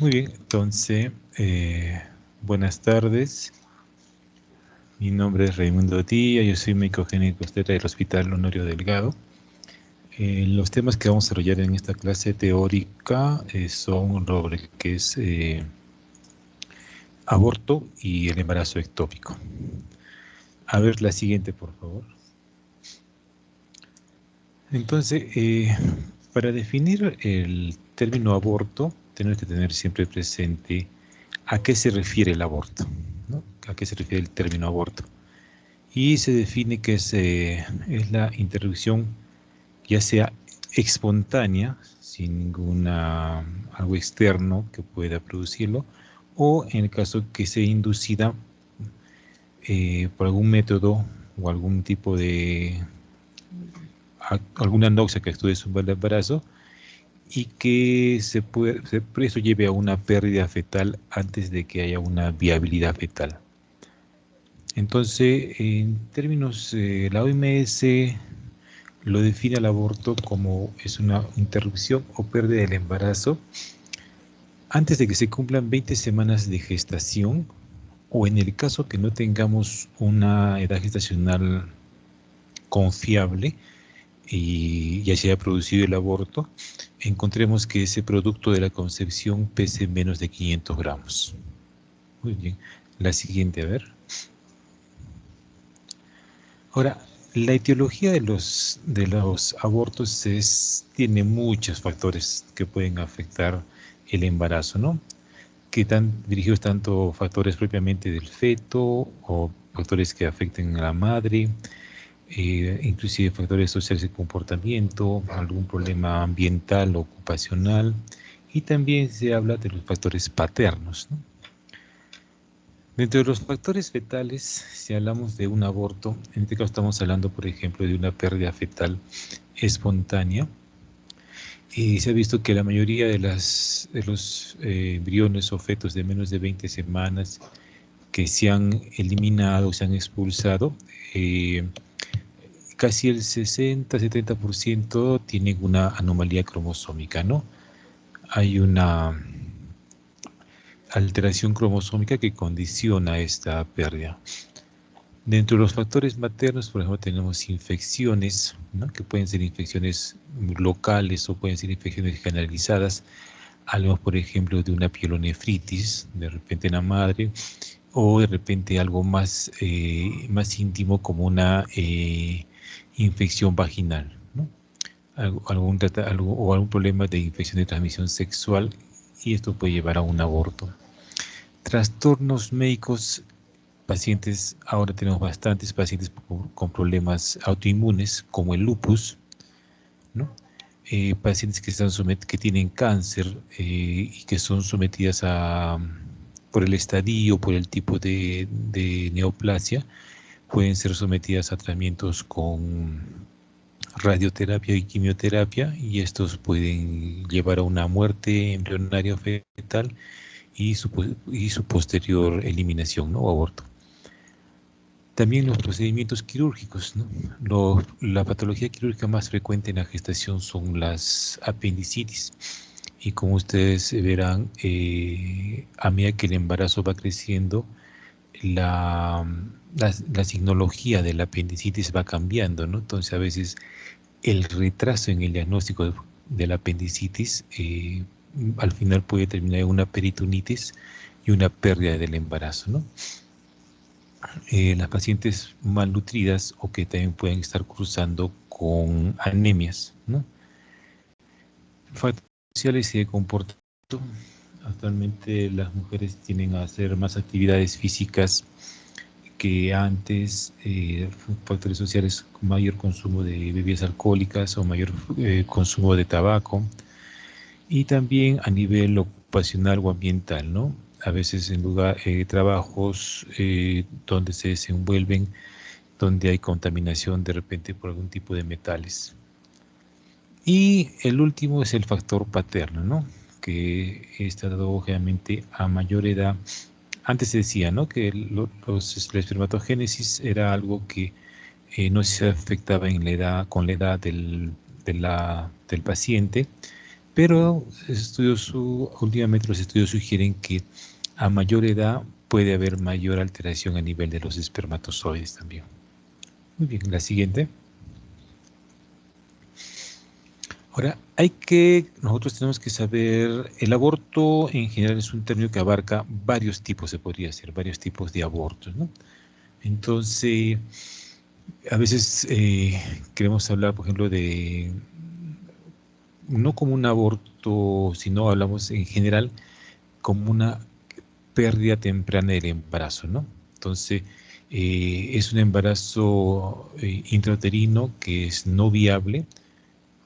Muy bien, entonces, buenas tardes. Mi nombre es Raimundo Tilla, yo soy médico génico obstetra del Hospital Honorio Delgado. Los temas que vamos a desarrollar en esta clase teórica son lo que es aborto y el embarazo ectópico. A ver la siguiente, por favor. Entonces, para definir el término aborto, tenemos que tener siempre presente a qué se refiere el aborto, ¿no? A qué se refiere el término aborto. Y se define que es la interrupción ya sea espontánea, sin ninguna algo externo que pueda producirlo, o en el caso que sea inducida por algún método o algún tipo de alguna noxa que actúe sobre el embarazo y que eso lleve a una pérdida fetal antes de que haya una viabilidad fetal. Entonces, en términos, la OMS lo define al aborto como es una interrupción o pérdida del embarazo antes de que se cumplan 20 semanas de gestación o en el caso que no tengamos una edad gestacional confiable y ya se haya producido el aborto, encontremos que ese producto de la concepción pese menos de 500 gramos. Muy bien. La siguiente, a ver. Ahora, la etiología de los abortos tiene muchos factores que pueden afectar el embarazo, ¿no? Que están dirigidos tanto factores propiamente del feto o factores que afecten a la madre, inclusive factores sociales de comportamiento, algún problema ambiental o ocupacional, y también se habla de los factores paternos, ¿no? Dentro de los factores fetales, si hablamos de un aborto, en este caso estamos hablando, por ejemplo, de una pérdida fetal espontánea, y se ha visto que la mayoría de los embriones o fetos de menos de 20 semanas que se han eliminado, se han expulsado, casi el 60-70% tienen una anomalía cromosómica, ¿no? Hay una alteración cromosómica que condiciona esta pérdida. Dentro de los factores maternos, por ejemplo, tenemos infecciones, ¿no? Que pueden ser infecciones locales o pueden ser infecciones generalizadas. Hablamos, por ejemplo, de una pielonefritis, de repente en la madre, o de repente algo más íntimo como una infección vaginal, ¿no? O algún problema de infección de transmisión sexual, y esto puede llevar a un aborto. Trastornos médicos, pacientes, ahora tenemos bastantes pacientes con problemas autoinmunes como el lupus, ¿no? Pacientes que tienen cáncer y que son sometidas por el estadio, por el tipo de neoplasia, pueden ser sometidas a tratamientos con radioterapia y quimioterapia, y estos pueden llevar a una muerte embrionaria fetal y su posterior eliminación, ¿no? O aborto. También los procedimientos quirúrgicos, ¿no? La patología quirúrgica más frecuente en la gestación son las apendicitis. Y como ustedes verán, a medida que el embarazo va creciendo, la signología de la apendicitis va cambiando, ¿no? Entonces, a veces el retraso en el diagnóstico de la apendicitis al final puede terminar en una peritonitis y una pérdida del embarazo, ¿no? Las pacientes malnutridas o que también pueden estar cruzando con anemias, ¿no? Factores sociales y de comportamiento. Actualmente las mujeres tienden a hacer más actividades físicas que antes, factores sociales, mayor consumo de bebidas alcohólicas o mayor consumo de tabaco, y también a nivel ocupacional o ambiental, ¿no? A veces en trabajos donde se desenvuelven, donde hay contaminación de repente por algún tipo de metales. Y el último es el factor paterno, ¿no? Que está dado obviamente a mayor edad. Antes se decía, ¿no? Que la espermatogénesis era algo que no se afectaba con la edad del paciente, Pero últimamente los estudios sugieren que a mayor edad puede haber mayor alteración a nivel de los espermatozoides también. Muy bien, la siguiente. Ahora, nosotros tenemos que saber, el aborto en general es un término que abarca varios tipos, se podría decir, varios tipos de abortos, ¿no? Entonces, a veces queremos hablar, por ejemplo, no como un aborto, sino hablamos en general como una pérdida temprana del embarazo, ¿no? Entonces, es un embarazo intrauterino que es no viable,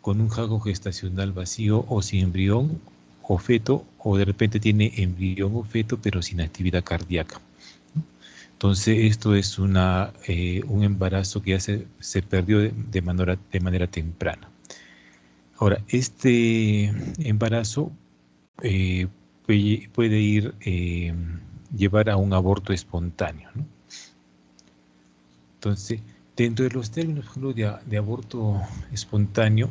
con un jago gestacional vacío o sin embrión o feto, o de repente tiene embrión o feto, pero sin actividad cardíaca. Entonces, esto es un embarazo que ya se perdió de manera temprana. Ahora, este embarazo puede llevar a un aborto espontáneo, ¿no? Entonces, dentro de los términos, por ejemplo, de aborto espontáneo,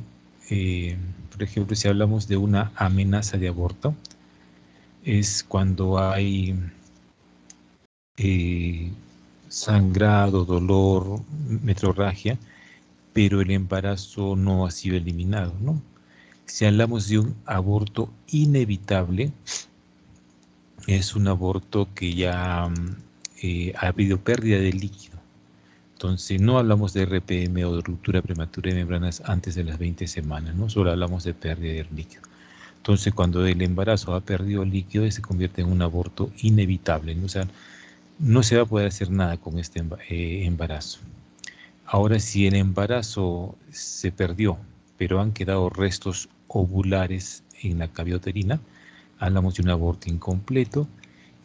por ejemplo, si hablamos de una amenaza de aborto, es cuando hay sangrado, dolor, metrorragia, pero el embarazo no ha sido eliminado, ¿no? Si hablamos de un aborto inevitable, es un aborto que ya ha habido pérdida de líquido. Entonces, no hablamos de RPM o de ruptura prematura de membranas antes de las 20 semanas, ¿no? Solo hablamos de pérdida de líquido. Entonces, cuando el embarazo ha perdido líquido, se convierte en un aborto inevitable, ¿no? O sea, no se va a poder hacer nada con este embarazo. Ahora, si el embarazo se perdió, pero han quedado restos ovulares en la cavidad uterina, hablamos de un aborto incompleto.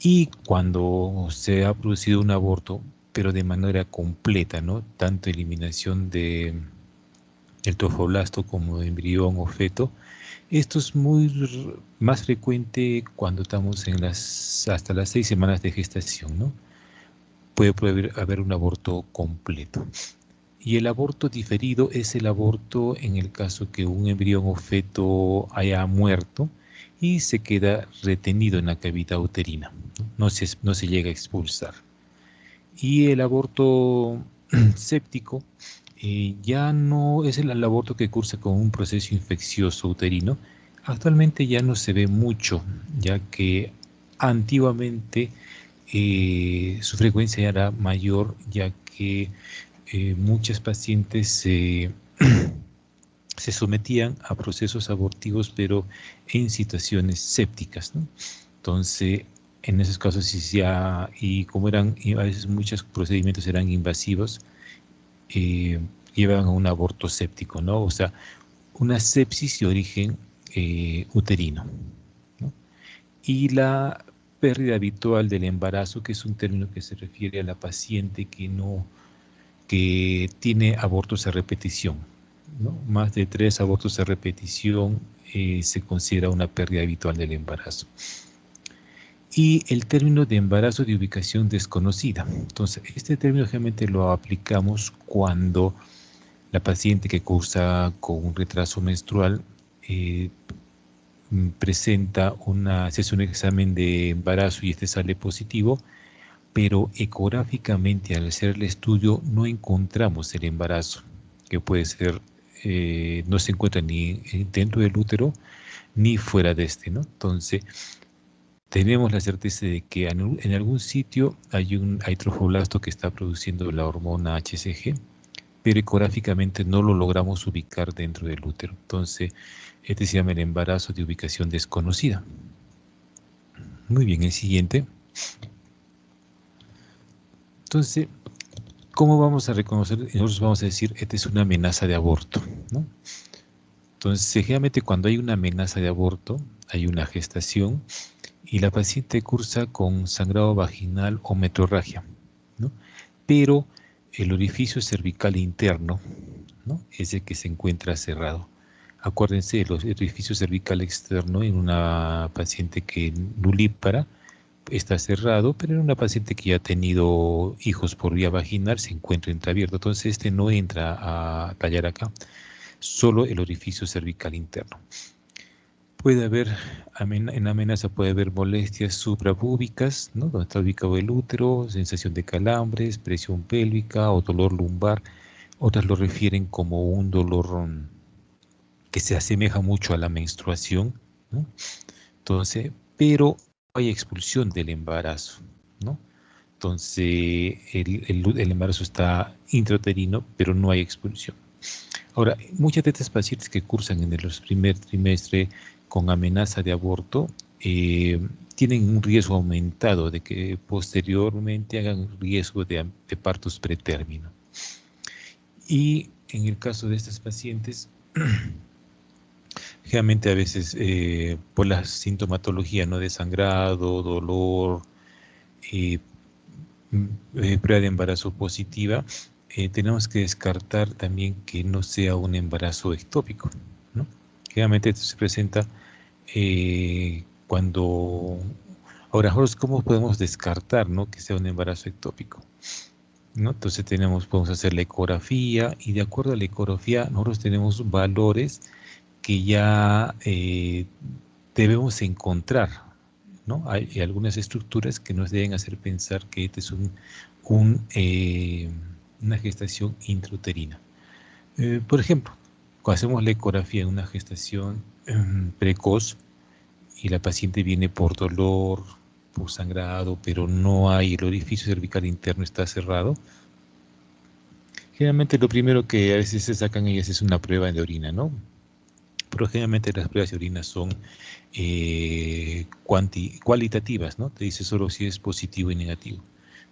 Y cuando se ha producido un aborto, pero de manera completa, ¿no? Tanto eliminación del trofoblasto como de embrión o feto, esto es más frecuente cuando estamos hasta las 6 semanas de gestación, ¿no? Puede haber un aborto completo. Y el aborto diferido es el aborto en el caso que un embrión o feto haya muerto y se queda retenido en la cavidad uterina, ¿no? No se llega a expulsar. Y el aborto séptico ya no es el aborto que cursa con un proceso infeccioso uterino. Actualmente ya no se ve mucho, ya que antiguamente su frecuencia era mayor, ya que muchas pacientes se sometían a procesos abortivos, pero en situaciones sépticas, ¿no? Entonces, en esos casos, y como a veces muchos procedimientos eran invasivos, llevaban a un aborto séptico, ¿no? O sea, una sepsis de origen uterino, ¿no? Y la pérdida habitual del embarazo, que es un término que se refiere a la paciente que tiene abortos a repetición, ¿no? Más de 3 abortos a repetición se considera una pérdida habitual del embarazo. Y el término de embarazo de ubicación desconocida. Entonces, este término generalmente lo aplicamos cuando la paciente que cursa con un retraso menstrual se hace un examen de embarazo y este sale positivo, pero ecográficamente al hacer el estudio no encontramos el embarazo, que puede ser, no se encuentra ni dentro del útero ni fuera de este, ¿no? Entonces, tenemos la certeza de que en algún sitio hay trofoblasto que está produciendo la hormona HCG, pero ecográficamente no lo logramos ubicar dentro del útero. Entonces, este se llama el embarazo de ubicación desconocida. Muy bien, el siguiente. Entonces, ¿cómo vamos a reconocer? Nosotros vamos a decir, esta es una amenaza de aborto, ¿no? Entonces, generalmente cuando hay una amenaza de aborto, hay una gestación y la paciente cursa con sangrado vaginal o metrorragia, ¿no? Pero el orificio cervical interno, ¿no? Es el que se encuentra cerrado. Acuérdense, el orificio cervical externo en una paciente que nulípara está cerrado, pero en una paciente que ya ha tenido hijos por vía vaginal se encuentra entreabierto. Entonces este no entra a tallar acá, solo el orificio cervical interno. Puede haber, en amenaza puede haber molestias suprapúbicas, ¿no? Donde está ubicado el útero, sensación de calambres, presión pélvica o dolor lumbar. Otras lo refieren como un dolor que se asemeja mucho a la menstruación, ¿no? Entonces, pero hay expulsión del embarazo, ¿no? Entonces, el embarazo está intrauterino, pero no hay expulsión. Ahora, muchas de estas pacientes que cursan en el primer trimestre con amenaza de aborto tienen un riesgo aumentado de que posteriormente hagan riesgo de partos pretérmino. Y en el caso de estas pacientes, generalmente a veces por la sintomatología, ¿no? De sangrado, dolor, eh, prueba de embarazo positiva, tenemos que descartar también que no sea un embarazo ectópico, ¿no? Generalmente esto se presenta cuando... Ahora, ¿cómo podemos descartar, ¿no? Que sea un embarazo ectópico? ¿No? Entonces podemos hacer la ecografía y de acuerdo a la ecografía nosotros tenemos valores que ya debemos encontrar, ¿no? Hay algunas estructuras que nos deben hacer pensar que este es una gestación intrauterina. Por ejemplo, cuando hacemos la ecografía en una gestación precoz y la paciente viene por dolor, por sangrado, pero no hay, el orificio cervical interno está cerrado, generalmente lo primero que a veces se sacan ellas es una prueba de orina, ¿no? Pero generalmente las pruebas de orina son cualitativas, ¿no? Te dice solo si es positivo y negativo.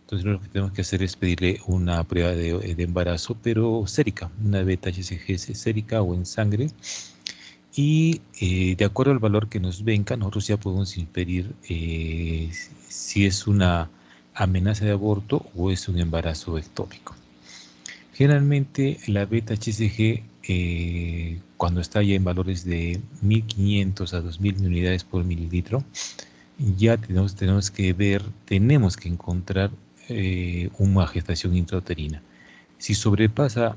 Entonces lo que tenemos que hacer es pedirle una prueba de embarazo, pero sérica, una beta-HCG sérica o en sangre. Y de acuerdo al valor que nos venga, nosotros ya podemos inferir si es una amenaza de aborto o es un embarazo ectópico. Generalmente la beta-HCG, cuando está ya en valores de 1500 a 2000 unidades por mililitro, ya tenemos que encontrar una gestación intrauterina. Si sobrepasa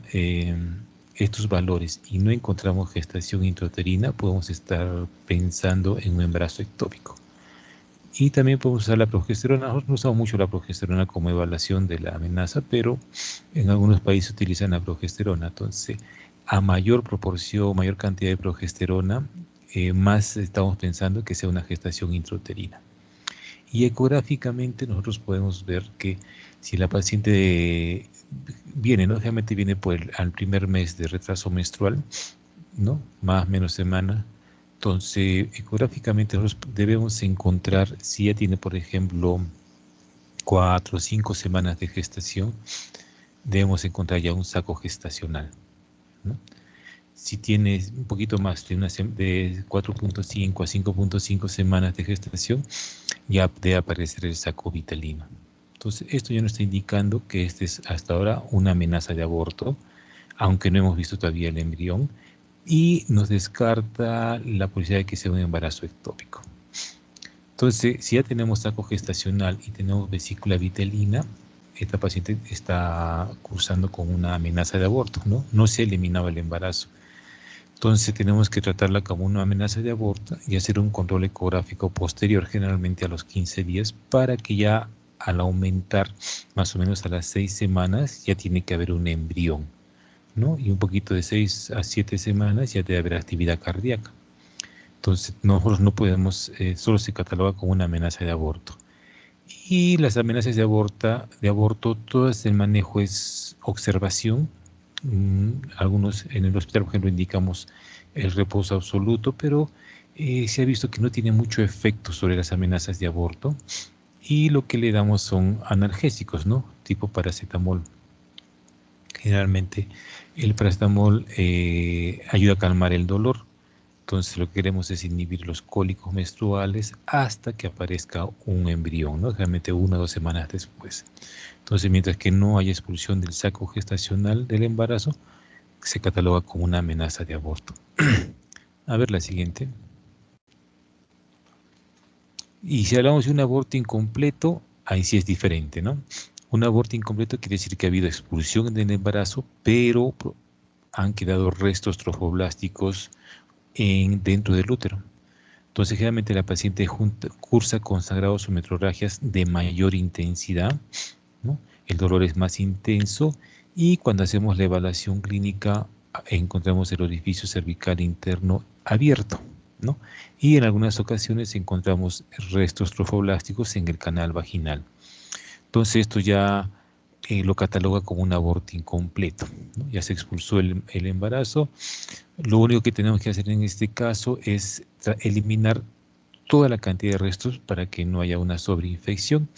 estos valores y no encontramos gestación intrauterina, podemos estar pensando en un embarazo ectópico. Y también podemos usar la progesterona. Nosotros no usamos mucho la progesterona como evaluación de la amenaza, pero en algunos países utilizan la progesterona. Entonces, a mayor proporción, mayor cantidad de progesterona, más estamos pensando que sea una gestación intrauterina. Y ecográficamente nosotros podemos ver que si la paciente viene, ¿no? Generalmente viene al primer mes de retraso menstrual, ¿no? Más o menos semana. Entonces, ecográficamente nosotros debemos encontrar si ya tiene, por ejemplo, 4 o 5 semanas de gestación, debemos encontrar ya un saco gestacional, ¿no? Si tiene un poquito más de 4.5 a 5.5 semanas de gestación, ya debe aparecer el saco vitelino. Entonces, esto ya nos está indicando que este es hasta ahora una amenaza de aborto, aunque no hemos visto todavía el embrión, y nos descarta la posibilidad de que sea un embarazo ectópico. Entonces, si ya tenemos saco gestacional y tenemos vesícula vitelina, esta paciente está cursando con una amenaza de aborto, ¿no? No se eliminaba el embarazo. Entonces tenemos que tratarla como una amenaza de aborto y hacer un control ecográfico posterior, generalmente a los 15 días, para que ya al aumentar más o menos a las 6 semanas ya tiene que haber un embrión, ¿no? Y un poquito de 6 a 7 semanas ya debe haber actividad cardíaca. Entonces nosotros no podemos, solo se cataloga como una amenaza de aborto. Y las amenazas de aborto, todas el manejo es observación. Algunos en el hospital, por ejemplo, indicamos el reposo absoluto, pero se ha visto que no tiene mucho efecto sobre las amenazas de aborto. Y lo que le damos son analgésicos, ¿no? Tipo paracetamol. Generalmente el paracetamol ayuda a calmar el dolor. Entonces lo que queremos es inhibir los cólicos menstruales hasta que aparezca un embrión, ¿no? Generalmente 1 o 2 semanas después. Entonces, mientras que no haya expulsión del saco gestacional del embarazo, se cataloga como una amenaza de aborto. A ver la siguiente. Y si hablamos de un aborto incompleto, ahí sí es diferente, ¿no? Un aborto incompleto quiere decir que ha habido expulsión del embarazo, pero han quedado restos trofoblásticos dentro del útero. Entonces, generalmente la paciente cursa con sangrados o metrorragias de mayor intensidad, ¿no? El dolor es más intenso y cuando hacemos la evaluación clínica encontramos el orificio cervical interno abierto, ¿no? Y en algunas ocasiones encontramos restos trofoblásticos en el canal vaginal. Entonces esto ya lo cataloga como un aborto incompleto, ¿no? Ya se expulsó el embarazo. Lo único que tenemos que hacer en este caso es eliminar toda la cantidad de restos para que no haya una sobreinfección.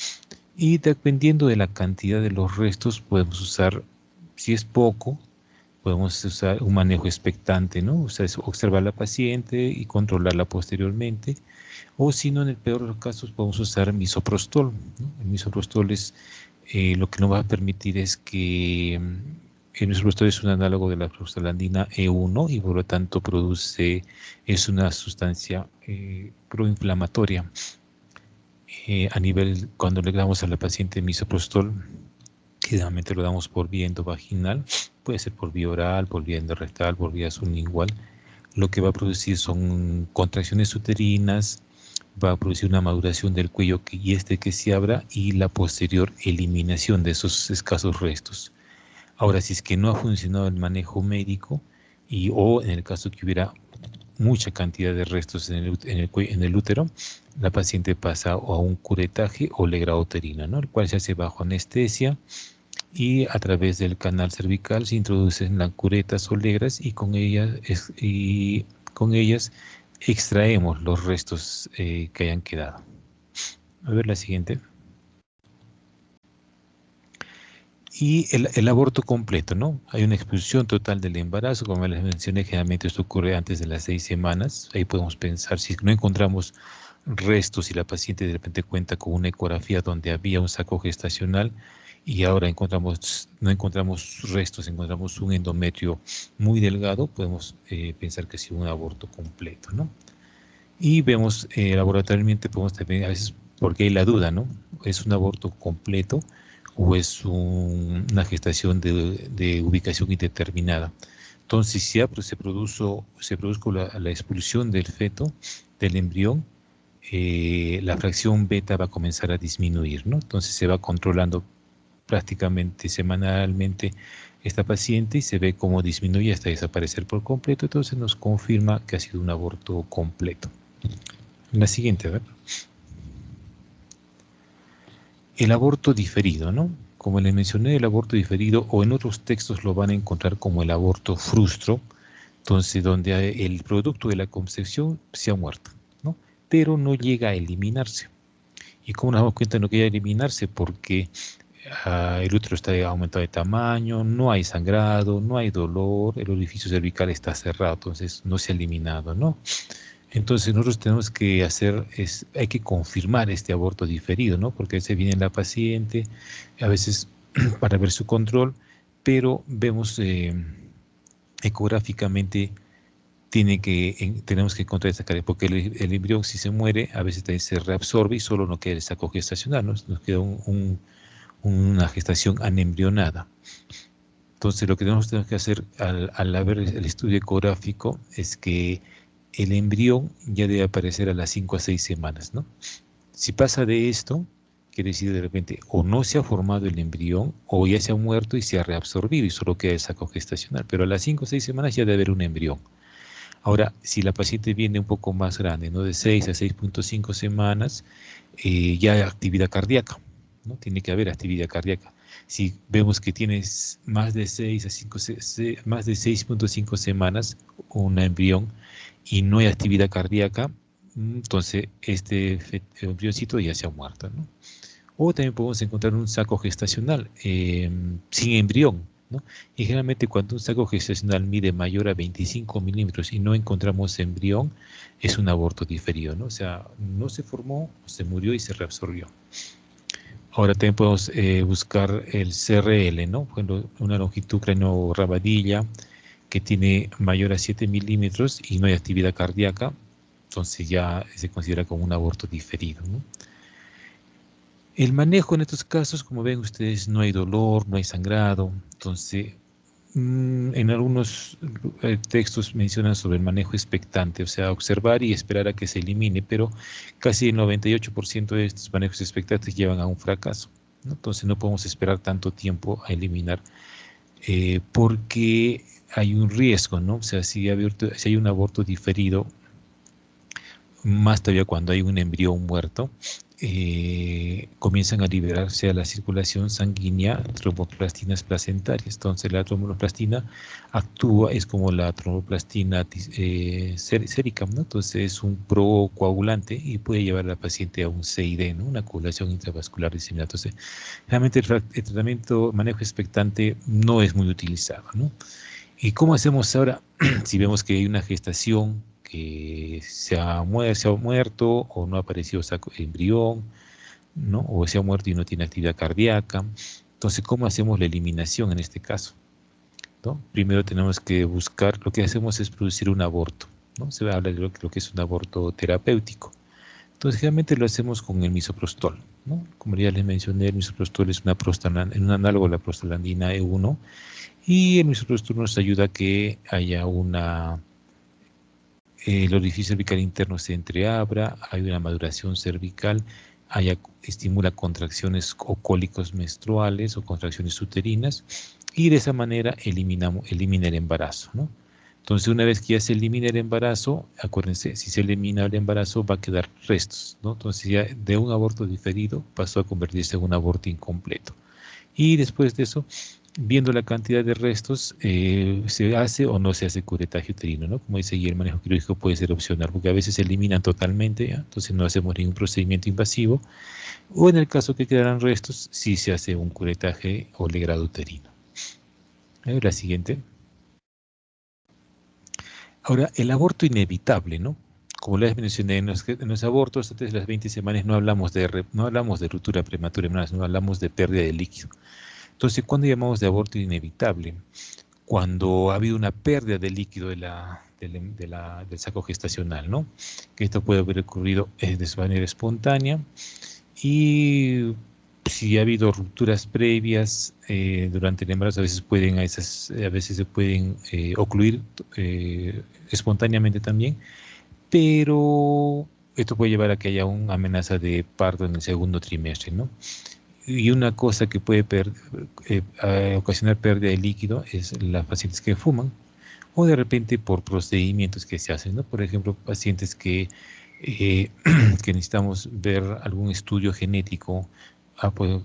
Y dependiendo de la cantidad de los restos, podemos usar, si es poco, podemos usar un manejo expectante, ¿no? O sea, es observar a la paciente y controlarla posteriormente. O si no, en el peor de los casos, podemos usar misoprostol, ¿no? El misoprostol es lo que nos va a permitir es que el misoprostol es un análogo de la prostaglandina E1 y por lo tanto es una sustancia proinflamatoria. A nivel, cuando le damos a la paciente misoprostol, generalmente lo damos por vía endovaginal, puede ser por vía oral, por vía endorrectal, por vía sublingual. Lo que va a producir son contracciones uterinas, va a producir una maduración del cuello que se abra y la posterior eliminación de esos escasos restos. Ahora, si es que no ha funcionado el manejo médico o en el caso que hubiera mucha cantidad de restos en el útero, la paciente pasa a un curetaje o legrado uterina, ¿no? El cual se hace bajo anestesia y a través del canal cervical se introducen las curetas o legras y con ellas extraemos los restos que hayan quedado. A ver la siguiente. Y el aborto completo, ¿no? Hay una expulsión total del embarazo, como les mencioné, generalmente esto ocurre antes de las 6 semanas. Ahí podemos pensar, si no encontramos restos y la paciente de repente cuenta con una ecografía donde había un saco gestacional y ahora no encontramos restos, encontramos un endometrio muy delgado, podemos pensar que ha sido un aborto completo, ¿no? Y vemos laboratorialmente, podemos también, a veces, porque hay la duda, ¿no? ¿Es un aborto completo o es una gestación de ubicación indeterminada? Entonces, si se produjo la expulsión del feto, del embrión, la fracción beta va a comenzar a disminuir, ¿no? Entonces se va controlando prácticamente semanalmente esta paciente y se ve cómo disminuye hasta desaparecer por completo, entonces nos confirma que ha sido un aborto completo. La siguiente, a ver. El aborto diferido, ¿no? Como les mencioné, el aborto diferido, o en otros textos lo van a encontrar como el aborto frustro, entonces donde el producto de la concepción se ha muerto, ¿no? Pero no llega a eliminarse. ¿Y cómo nos damos cuenta de no llega a eliminarse? Porque el útero está aumentado de tamaño, no hay sangrado, no hay dolor, el orificio cervical está cerrado, entonces no se ha eliminado, ¿no? Entonces nosotros tenemos que hay que confirmar este aborto diferido, ¿no? Porque se viene la paciente, a veces para ver su control, pero vemos ecográficamente tenemos que encontrar esta carga, porque el embrión si se muere, a veces también se reabsorbe y solo no queda el saco gestacional, ¿no? Nos queda una gestación anembrionada. Entonces lo que tenemos que hacer al ver el estudio ecográfico es que el embrión ya debe aparecer a las 5 a 6 semanas, ¿no? Si pasa de esto, quiere decir de repente o no se ha formado el embrión o ya se ha muerto y se ha reabsorbido y solo queda el saco gestacional, pero a las 5 o 6 semanas ya debe haber un embrión. Ahora, si la paciente viene un poco más grande, ¿no? De 6 a 6.5 semanas, ya hay actividad cardíaca, ¿no? Tiene que haber actividad cardíaca. Si vemos que tienes más de 6.5 semanas, un embrión, y no hay actividad cardíaca, entonces este embrioncito ya se ha muerto, ¿no? O también podemos encontrar un saco gestacional sin embrión, ¿no? Y generalmente cuando un saco gestacional mide mayor a 25 milímetros y no encontramos embrión, es un aborto diferido, ¿no? O sea, no se formó, se murió y se reabsorbió. Ahora también podemos buscar el CRL, ¿no? Por ejemplo, una longitud cráneo-rabadilla que tiene mayor a 7 milímetros y no hay actividad cardíaca, entonces ya se considera como un aborto diferido, ¿no? El manejo en estos casos, como ven ustedes, no hay dolor, no hay sangrado, entonces En algunos textos mencionan sobre el manejo expectante, o sea, observar y esperar a que se elimine, pero casi el 98% de estos manejos expectantes llevan a un fracaso, ¿no? Entonces no podemos esperar tanto tiempo a eliminar porque hay un riesgo, ¿no? O sea, si hay un aborto diferido, más todavía cuando hay un embrión muerto, comienzan a liberarse a la circulación sanguínea tromboplastinas placentarias. Entonces la tromboplastina actúa, es como la tromboplastina sérica, ¿no? Entonces es un procoagulante y puede llevar a la paciente a un CID, ¿no? Una coagulación intravascular diseminada. Entonces, realmente el tratamiento manejo expectante no es muy utilizado, ¿no? ¿Y cómo hacemos ahora si vemos que hay una gestación que se ha muerto o no ha aparecido embrión, ¿no? O se ha muerto y no tiene actividad cardíaca? Entonces, ¿cómo hacemos la eliminación en este caso? ¿No? Primero tenemos que buscar, lo que hacemos es producir un aborto, ¿no? Se habla de lo que es un aborto terapéutico. Entonces, generalmente lo hacemos con el misoprostol, ¿no? Como ya les mencioné, el misoprostol es un análogo a la prostaglandina E1, y el misoprostol nos ayuda a que haya el orificio cervical interno se entreabra, hay una maduración cervical, estimula contracciones o cólicos menstruales o contracciones uterinas, y de esa manera elimina el embarazo, ¿no? Entonces, una vez que ya se elimina el embarazo, acuérdense, si se elimina el embarazo va a quedar restos, ¿no? Entonces ya de un aborto diferido pasó a convertirse en un aborto incompleto. Y después de eso, viendo la cantidad de restos, se hace o no se hace curetaje uterino, ¿no? Como dice, y el manejo quirúrgico puede ser opcional, porque a veces se eliminan totalmente, ¿ya? Entonces no hacemos ningún procedimiento invasivo, o en el caso que quedaran restos, sí se hace un curetaje o legrado uterino. La siguiente. Ahora, el aborto inevitable, ¿no? Como les mencioné, en los abortos antes de las 20 semanas no hablamos de ruptura prematura, no hablamos de pérdida de líquido. Entonces, ¿cuándo llamamos de aborto inevitable? Cuando ha habido una pérdida de líquido del saco gestacional, ¿no? Que esto puede haber ocurrido de manera espontánea, y si ha habido rupturas previas durante el embarazo, a veces se pueden ocluir espontáneamente también, pero esto puede llevar a que haya una amenaza de parto en el segundo trimestre, ¿no? Y una cosa que puede ocasionar pérdida de líquido es las pacientes que fuman, o de repente por procedimientos que se hacen, ¿no? Por ejemplo, pacientes eh, que necesitamos ver algún estudio genético,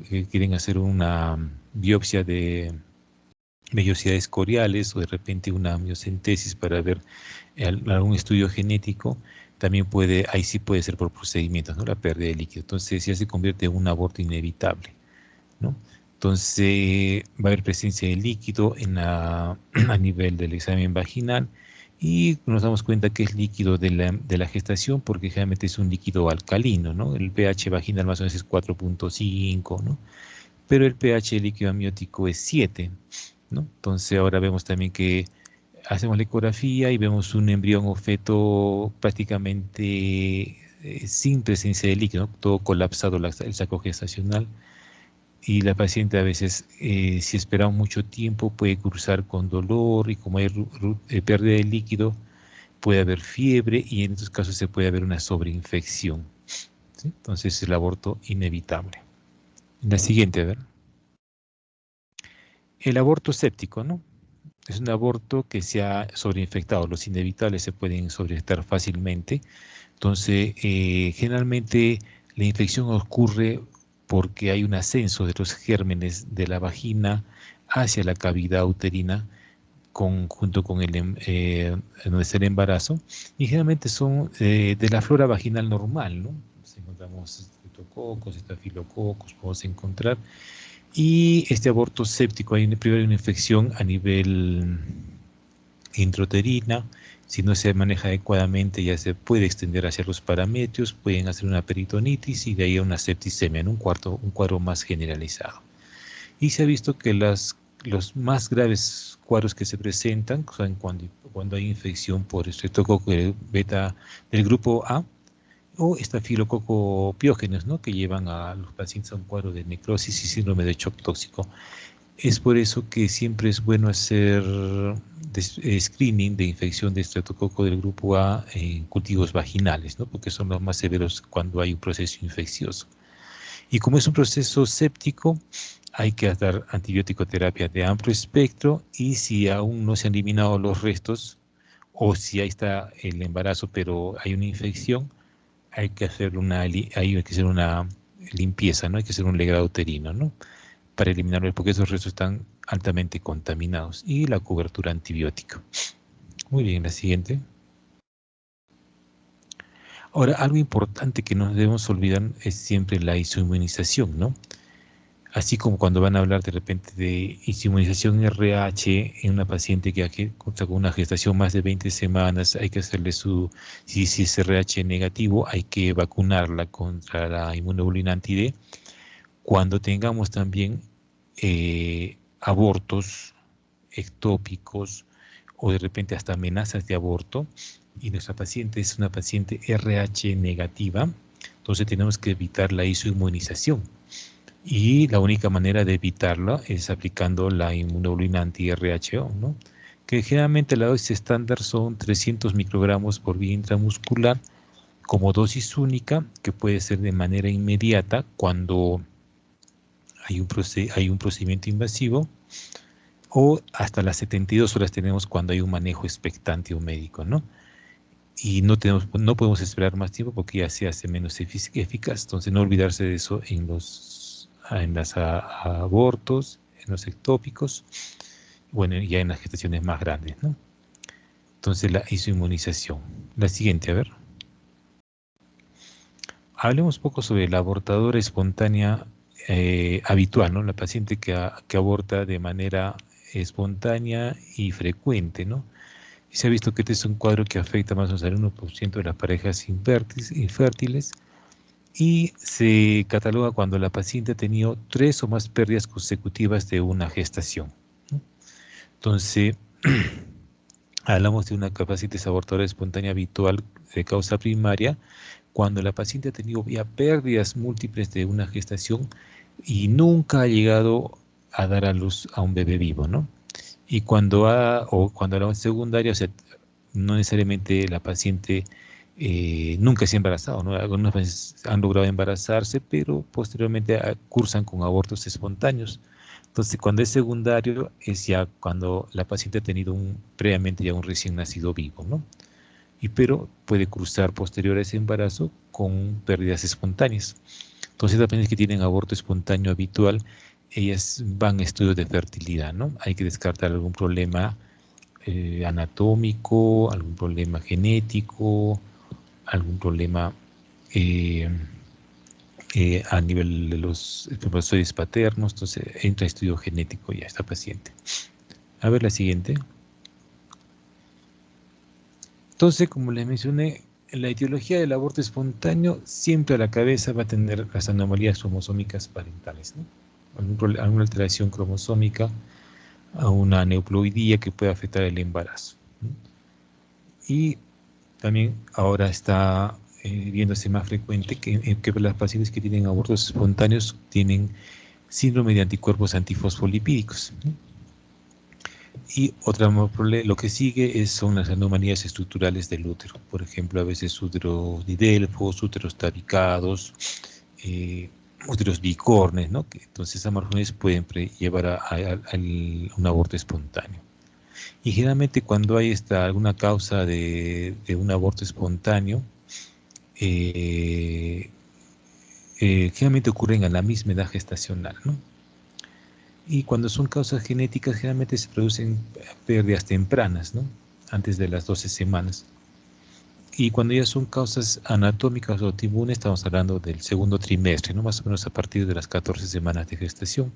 que quieren hacer una biopsia de vellosidades coriales, o de repente una amniocentesis para ver algún estudio genético. También ahí sí puede ser por procedimientos, ¿no? La pérdida de líquido. Entonces ya se convierte en un aborto inevitable, ¿no? Entonces va a haber presencia de líquido a nivel del examen vaginal, y nos damos cuenta que es líquido de la gestación, porque generalmente es un líquido alcalino, ¿no? El pH vaginal más o menos es 4.5, ¿no? Pero el pH líquido amniótico es 7, ¿no? Entonces ahora vemos también que hacemos la ecografía y vemos un embrión o feto prácticamente sin presencia de líquido, ¿no? Todo colapsado el saco gestacional, y la paciente a veces, si espera mucho tiempo, puede cursar con dolor, y como hay pérdida de líquido, puede haber fiebre, y en estos casos se puede haber una sobreinfección, ¿sí? Entonces el aborto inevitable. La siguiente, a ver. El aborto séptico, ¿no? Es un aborto que se ha sobreinfectado. Los inevitables se pueden sobreinfectar fácilmente. Entonces, generalmente la infección ocurre porque hay un ascenso de los gérmenes de la vagina hacia la cavidad uterina junto con donde está el embarazo, y generalmente son de la flora vaginal normal, ¿no? Pues encontramos estreptococos, estafilococos, podemos encontrar, y este aborto séptico, primero hay una infección a nivel intrauterina. Si no se maneja adecuadamente, ya se puede extender hacia los parametrios, pueden hacer una peritonitis y de ahí a una septicemia, en un cuadro más generalizado. Y se ha visto que los más graves cuadros que se presentan son cuando hay infección por estreptococo beta del grupo A, o estafilococo piógenes, ¿no? Que llevan a los pacientes a un cuadro de necrosis y síndrome de shock tóxico. Es por eso que siempre es bueno hacer screening de infección de estreptococo del grupo A en cultivos vaginales, ¿no? Porque son los más severos cuando hay un proceso infeccioso. Y como es un proceso séptico, hay que dar antibiótico terapia de amplio espectro, y si aún no se han eliminado los restos o si ahí está el embarazo pero hay una infección, hay que hacer una limpieza, ¿no? Hay que hacer un legrado uterino, ¿no? Para eliminarlos, porque esos restos están altamente contaminados. Y la cobertura antibiótica. Muy bien, la siguiente. Ahora, algo importante que no debemos olvidar es siempre la isoinmunización, ¿no? Así como cuando van a hablar de repente de inmunización RH en una paciente que cuenta con una gestación más de 20 semanas, hay que hacerle si es RH negativo, hay que vacunarla contra la inmunoglobulina anti-D. Cuando tengamos también abortos ectópicos o de repente hasta amenazas de aborto, y nuestra paciente es una paciente RH negativa, entonces tenemos que evitar la isoinmunización. Y la única manera de evitarla es aplicando la inmunoglobulina anti-RHO, ¿no? Que generalmente la dosis estándar son 300 microgramos por vía intramuscular como dosis única, que puede ser de manera inmediata cuando hay un procedimiento invasivo, o hasta las 72 horas tenemos cuando hay un manejo expectante o médico, ¿no? Y no podemos esperar más tiempo porque ya se hace menos eficaz. Entonces, no olvidarse de eso en los abortos, en los ectópicos, bueno, ya en las gestaciones más grandes, ¿no? Entonces, la isoinmunización. La siguiente, a ver. Hablemos un poco sobre la abortadora espontánea habitual, ¿no? La paciente que aborta de manera espontánea y frecuente, ¿no? Y se ha visto que este es un cuadro que afecta más o menos al 1% de las parejas infértiles, y se cataloga cuando la paciente ha tenido 3 o más pérdidas consecutivas de una gestación, ¿no? Entonces, hablamos de una capacidad abortadora espontánea habitual de causa primaria cuando la paciente ha tenido ya pérdidas múltiples de una gestación y nunca ha llegado a dar a luz a un bebé vivo, ¿no? Y cuando hablamos de secundaria, o sea, no necesariamente la paciente nunca se ha embarazado, ¿no? Algunas veces han logrado embarazarse, pero posteriormente cursan con abortos espontáneos. Entonces, cuando es secundario, es ya cuando la paciente ha tenido previamente ya un recién nacido vivo, ¿no? Pero puede cruzar posterior a ese embarazo con pérdidas espontáneas. Entonces, las pacientes que tienen aborto espontáneo habitual, ellas van a estudios de fertilidad, ¿no? Hay que descartar algún problema anatómico, algún problema genético, algún problema eh, a nivel de los espermatozoides paternos. Entonces entra estudio genético ya esta paciente. A ver la siguiente. Entonces, como les mencioné, la etiología del aborto espontáneo siempre a la cabeza va a tener las anomalías cromosómicas parentales, ¿no? Alguna alteración cromosómica, a una aneuploidía que puede afectar el embarazo, ¿no? Y también ahora está viéndose más frecuente que las pacientes que tienen abortos espontáneos tienen síndrome de anticuerpos antifosfolipídicos, ¿no? Y lo que sigue son las anomalías estructurales del útero. Por ejemplo, a veces úteros didelfos, úteros tabicados, eh, úteros bicornes, ¿no? Entonces, esas malformaciones pueden llevar a un aborto espontáneo. Y generalmente cuando hay alguna causa de un aborto espontáneo, eh, generalmente ocurren a la misma edad gestacional, ¿no? Y cuando son causas genéticas, generalmente se producen pérdidas tempranas, ¿no? Antes de las 12 semanas. Y cuando ya son causas anatómicas o autoinmunes, estamos hablando del segundo trimestre, ¿no? Más o menos a partir de las 14 semanas de gestación.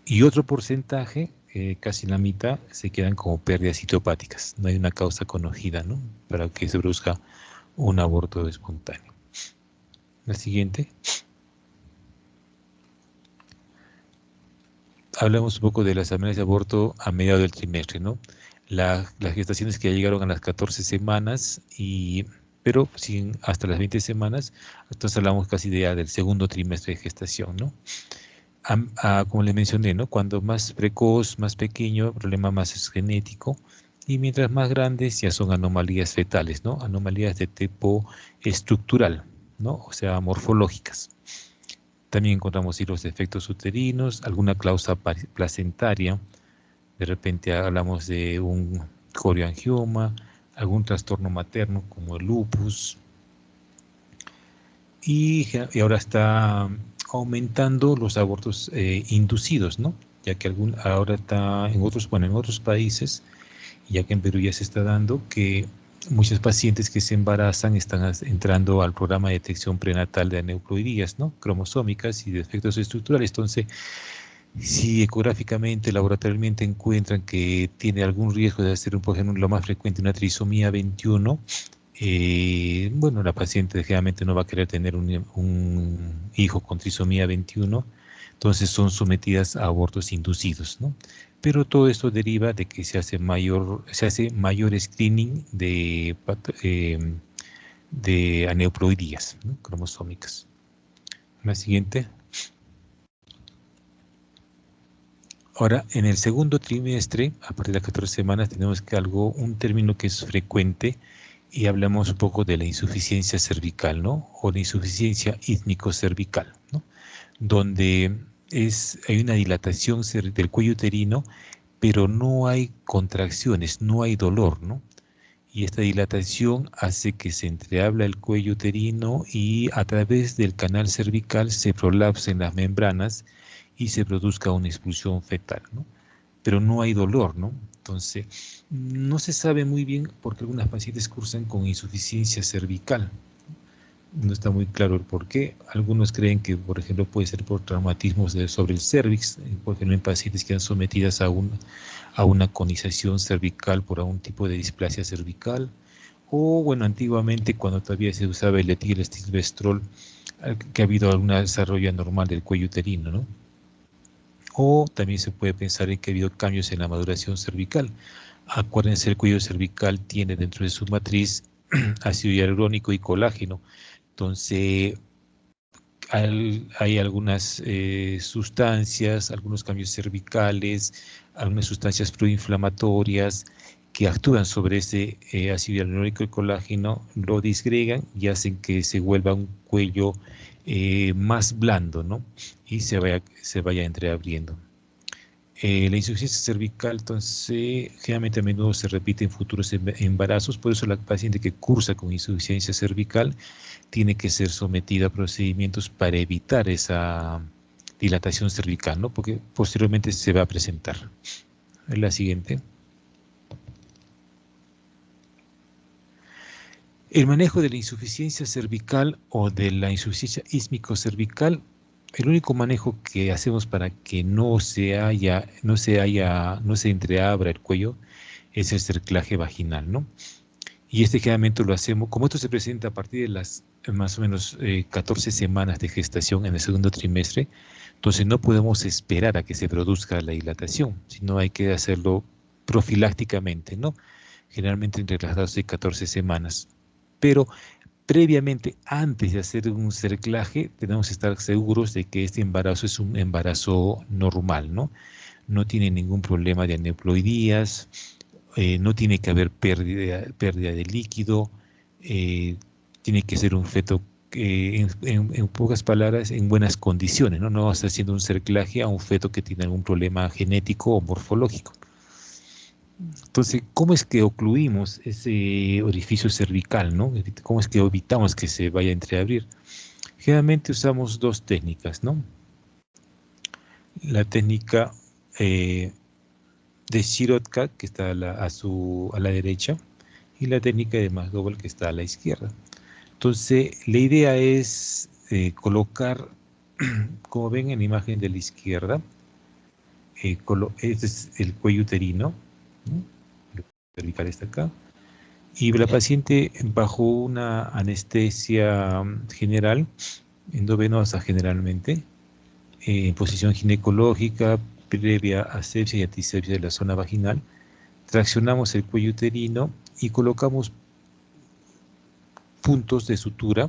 Y otro porcentaje, casi la mitad, se quedan como pérdidas citopáticas. No hay una causa conocida, ¿no? Para que se produzca un aborto espontáneo. La siguiente. Hablamos un poco de las amenazas de aborto a mediados del trimestre, ¿no? Las gestaciones que ya llegaron a las 14 semanas, pero siguen hasta las 20 semanas, entonces hablamos casi del segundo trimestre de gestación, ¿no? como le mencioné, ¿no? Cuando más precoz, más pequeño, el problema más es genético, y mientras más grandes ya son anomalías fetales, ¿no? Anomalías de tipo estructural, ¿no? O sea, morfológicas. También encontramos los defectos uterinos, alguna causa placentaria, de repente hablamos de un corioangioma, algún trastorno materno como el lupus, y ahora está aumentando los abortos inducidos, ¿no? Ya que ahora está en otros, bueno, en otros países, ya que en Perú ya se está dando, que muchos pacientes que se embarazan están entrando al programa de detección prenatal de aneuploidías, ¿no? Cromosómicas y defectos estructurales. Entonces, si ecográficamente, laboratorialmente encuentran que tiene algún riesgo de hacer, por ejemplo, lo más frecuente, una trisomía 21, bueno, la paciente generalmente no va a querer tener un hijo con trisomía 21, entonces son sometidas a abortos inducidos, ¿no? Pero todo esto deriva de que se hace mayor screening de aneuploidías, ¿no? Cromosómicas. La siguiente. Ahora, en el segundo trimestre, a partir de las 14 semanas, tenemos un término que es frecuente, y hablamos un poco de la insuficiencia cervical, ¿no? O la insuficiencia ítmico-cervical, ¿no? Donde hay una dilatación del cuello uterino, pero no hay contracciones, no hay dolor, ¿no? Y esta dilatación hace que se entreabra el cuello uterino y a través del canal cervical se prolapsen las membranas y se produzca una expulsión fetal, ¿no? Pero no hay dolor, ¿no? Entonces, no se sabe muy bien por qué algunas pacientes cursan con insuficiencia cervical. No está muy claro el por qué. Algunos creen que, por ejemplo, puede ser por traumatismos sobre el cervix, por ejemplo, en pacientes que han sometidas a una conización cervical por algún tipo de displasia cervical. O, bueno, antiguamente, cuando todavía se usaba el etilestilbestrol, que ha habido algún desarrollo anormal del cuello uterino, ¿no? O también se puede pensar en que ha habido cambios en la maduración cervical. Acuérdense, el cuello cervical tiene dentro de su matriz ácido hialurónico y colágeno. Entonces, hay algunas sustancias, algunos cambios cervicales, algunas sustancias proinflamatorias que actúan sobre ese ácido hialurónico y colágeno, lo disgregan y hacen que se vuelva un cuello más blando, ¿no? Y se vaya entreabriendo. La insuficiencia cervical, entonces, generalmente a menudo se repite en futuros embarazos, por eso la paciente que cursa con insuficiencia cervical tiene que ser sometida a procedimientos para evitar esa dilatación cervical, ¿no? Porque posteriormente se va a presentar. La siguiente. El manejo de la insuficiencia cervical o de la insuficiencia ísmico-cervical, el único manejo que hacemos para que no se entreabra el cuello es el cerclaje vaginal, ¿no? Y este generalmente lo hacemos, como esto se presenta a partir de las más o menos 14 semanas de gestación en el segundo trimestre, entonces no podemos esperar a que se produzca la dilatación, sino hay que hacerlo profilácticamente, ¿no? Generalmente entre las 12 y 14 semanas. Pero previamente, antes de hacer un cerclaje, tenemos que estar seguros de que este embarazo es un embarazo normal, ¿no? No tiene ningún problema de aneuploidías, no tiene que haber pérdida de líquido, tiene que ser un feto, en pocas palabras, en buenas condiciones, ¿no? No va a estar haciendo un cerclaje a un feto que tiene algún problema genético o morfológico. Entonces, ¿cómo es que ocluimos ese orificio cervical, ¿no? ¿Cómo es que evitamos que se vaya a entreabrir? Generalmente usamos dos técnicas, ¿no? La técnica de Shirotka, que está a la derecha, y la técnica de McDowell, que está a la izquierda. Entonces, la idea es colocar, como ven en la imagen de la izquierda, este es el cuello uterino, ¿no? El cervical está acá, y la paciente bajo una anestesia general, endovenosa generalmente, en posición ginecológica, previa asepsia y antisepsia de la zona vaginal, traccionamos el cuello uterino y colocamos puntos de sutura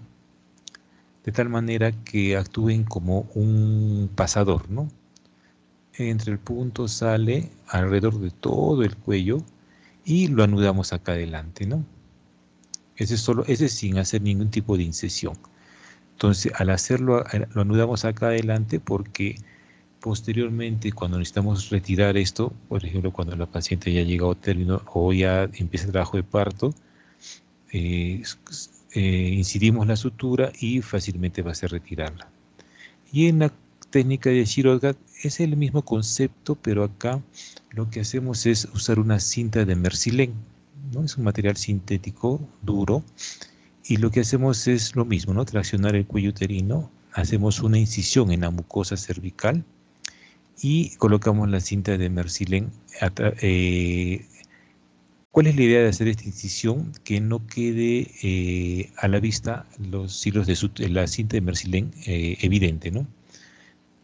de tal manera que actúen como un pasador, ¿no? Entre el punto sale alrededor de todo el cuello y lo anudamos acá adelante, ¿no? Ese es sin hacer ningún tipo de incisión. Entonces, al hacerlo, lo anudamos acá adelante porque posteriormente, cuando necesitamos retirar esto, por ejemplo, cuando la paciente ya ha llegado a término o ya empieza el trabajo de parto, eh, incidimos la sutura y fácilmente va a ser retirarla. Y en la técnica de Shirotgak es el mismo concepto, pero acá lo que hacemos es usar una cinta de mercilén, ¿no? Es un material sintético duro y lo que hacemos es lo mismo, ¿no? Traccionar el cuello uterino, hacemos una incisión en la mucosa cervical y colocamos la cinta de mercilén. ¿Cuál es la idea de hacer esta incisión? Que no quede a la vista los hilos de la cinta de mercilén evidente, ¿no?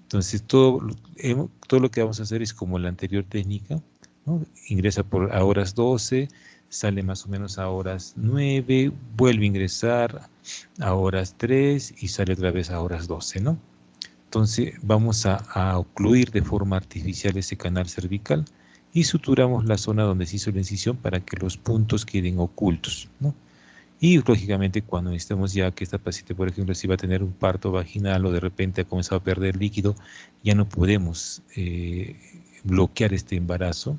Entonces, todo lo que vamos a hacer es como la anterior técnica, ¿no? Ingresa a horas 12, sale más o menos a horas 9, vuelve a ingresar a horas 3 y sale otra vez a horas 12, ¿no? Entonces, vamos a ocluir de forma artificial ese canal cervical y suturamos la zona donde se hizo la incisión para que los puntos queden ocultos, ¿no? Y lógicamente cuando necesitamos ya que esta paciente, por ejemplo, si va a tener un parto vaginal o de repente ha comenzado a perder líquido, ya no podemos bloquear este embarazo,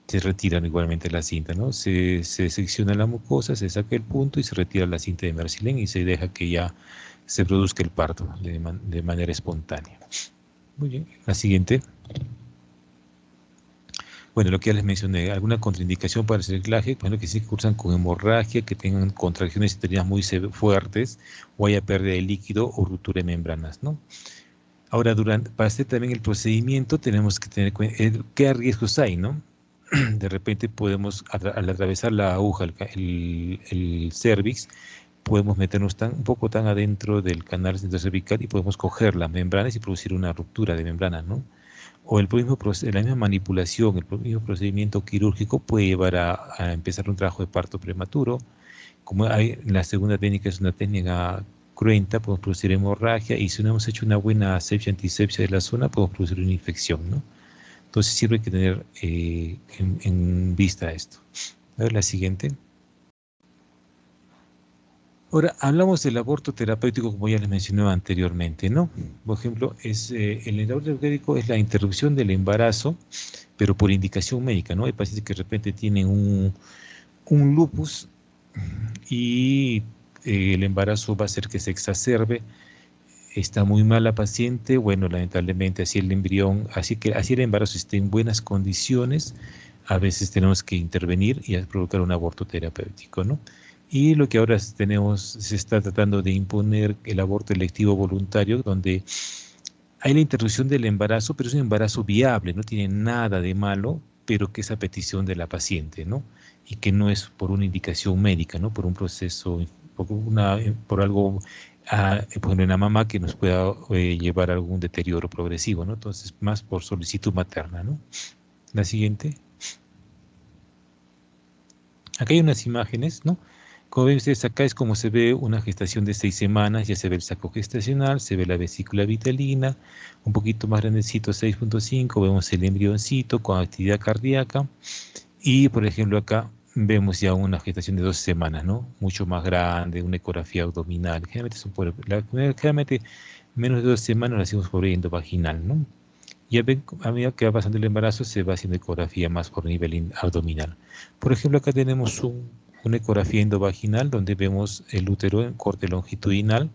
se retira igualmente la cinta, ¿no? Se secciona la mucosa, se saca el punto y se retira la cinta de mercilén y se deja que ya se produzca el parto de manera espontánea. Muy bien, la siguiente. Bueno, lo que ya les mencioné, alguna contraindicación para el cerclaje, bueno, que sí cursan con hemorragia, que tengan contracciones uterinas muy fuertes, o haya pérdida de líquido o ruptura de membranas, ¿no? Ahora, para hacer también el procedimiento, tenemos que tener cuenta qué riesgos hay, ¿no? De repente podemos, al atravesar la aguja, el cervix, podemos meternos un poco tan adentro del canal cervical y podemos coger las membranas y producir una ruptura de membranas, ¿no? O la misma manipulación, el mismo procedimiento quirúrgico puede llevar a empezar un trabajo de parto prematuro. Como la segunda técnica es una técnica cruenta, podemos producir hemorragia y si no hemos hecho una buena asepsia, antisepsia de la zona, podemos producir una infección, ¿no? Entonces siempre hay que tener en vista esto. A ver la siguiente. Ahora, hablamos del aborto terapéutico, como ya les mencioné anteriormente, ¿no? Por ejemplo, el aborto terapéutico es la interrupción del embarazo, pero por indicación médica, ¿no? Hay pacientes que de repente tienen un lupus y el embarazo va a hacer que se exacerbe, está muy mal la paciente, bueno, lamentablemente así el embrión, así el embarazo esté en buenas condiciones, a veces tenemos que intervenir y provocar un aborto terapéutico, ¿no? Y lo que ahora se está tratando de imponer el aborto electivo voluntario, donde hay la interrupción del embarazo, pero es un embarazo viable, no tiene nada de malo, pero que es a petición de la paciente, ¿no? Y que no es por una indicación médica, ¿no? Por un proceso, por algo, por ejemplo, en la mamá que nos pueda llevar a algún deterioro progresivo, ¿no? Entonces, más por solicitud materna, ¿no? La siguiente. Acá hay unas imágenes, ¿no? Como ven ustedes acá es como se ve una gestación de 6 semanas, ya se ve el saco gestacional, se ve la vesícula vitelina, un poquito más grandecito, 6.5, vemos el embrioncito con actividad cardíaca y por ejemplo acá vemos ya una gestación de 12 semanas, ¿no? Mucho más grande, una ecografía abdominal, generalmente menos de 2 semanas la hacemos por endovaginal, ¿no? Ya ven, a medida que va pasando el embarazo se va haciendo ecografía más por nivel abdominal. Por ejemplo, acá tenemos una ecografía endovaginal donde vemos el útero en corte longitudinal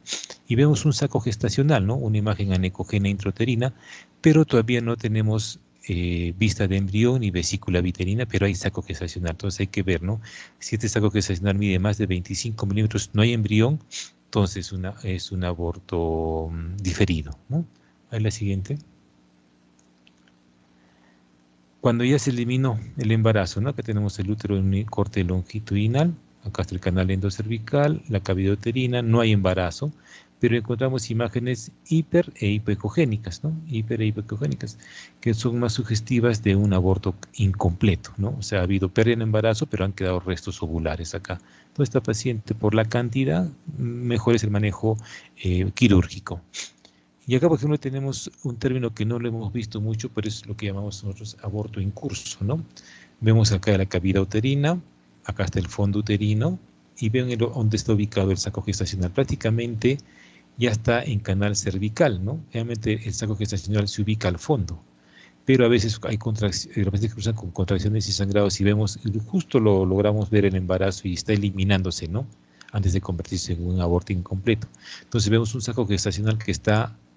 y vemos un saco gestacional, ¿no? Una imagen anecogénea intrauterina, pero todavía no tenemos vista de embrión ni vesícula vitelina, pero hay saco gestacional. Entonces hay que ver, ¿no? Si este saco gestacional mide más de 25 milímetros, no hay embrión, entonces es un aborto diferido, ¿no? Ahí la siguiente. Cuando ya se eliminó el embarazo, ¿no? Acá tenemos el útero en un corte longitudinal, acá está el canal endocervical, la cavidad uterina, no hay embarazo, pero encontramos imágenes hiper e hipoecogénicas, ¿no? Hiper e hipoecogénicas, que son más sugestivas de un aborto incompleto, ¿no? O sea, ha habido pérdida en embarazo, pero han quedado restos ovulares acá. Entonces, esta paciente, por la cantidad, mejor es el manejo quirúrgico. Y acá, por ejemplo, tenemos un término que no lo hemos visto mucho, pero es lo que llamamos nosotros aborto en curso, ¿no? Vemos acá la cavidad uterina, acá está el fondo uterino, y ven dónde está ubicado el saco gestacional. Prácticamente ya está en canal cervical, ¿no? Realmente el saco gestacional se ubica al fondo, pero a veces hay contracciones que cruzan con contracciones y sangrados, y vemos, justo lo logramos ver el embarazo y está eliminándose, ¿no? Antes de convertirse en un aborto incompleto. Entonces vemos un saco gestacional que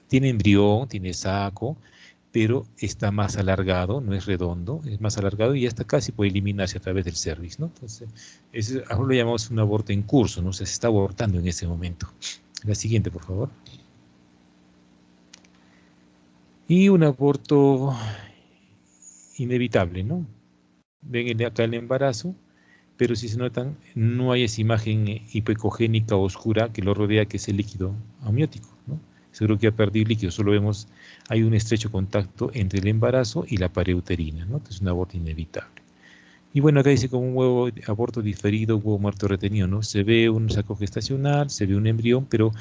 tiene embrión, tiene saco, pero está más alargado, no es redondo, es más alargado y ya está casi por eliminarse a través del cervix, ¿no? Entonces, ahora lo llamamos un aborto en curso, ¿no? O sea, se está abortando en ese momento. La siguiente, por favor. Y un aborto inevitable, ¿no? Ven acá el embarazo, pero si se notan, no hay esa imagen hipoecogénica oscura que lo rodea, que es el líquido amniótico, ¿no? Seguro que ha perdido líquido, solo vemos, hay un estrecho contacto entre el embarazo y la pared uterina, ¿no? Entonces, un aborto inevitable. Y bueno, acá dice como un huevo, aborto diferido, huevo muerto retenido, ¿no? Se ve un saco gestacional, se ve un embrión, pero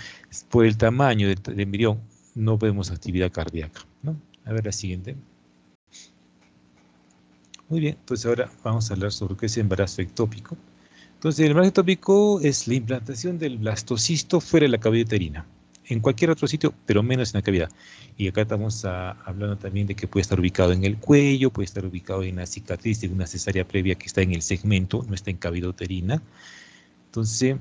por el tamaño del embrión no vemos actividad cardíaca, ¿no? A ver la siguiente. Muy bien, pues ahora vamos a hablar sobre qué es embarazo ectópico. Entonces, el embarazo ectópico es la implantación del blastocisto fuera de la cavidad uterina, en cualquier otro sitio, pero menos en la cavidad. Y acá estamos hablando también de que puede estar ubicado en el cuello, puede estar ubicado en la cicatriz de una cesárea previa que está en el segmento, no está en cavidad uterina. Entonces,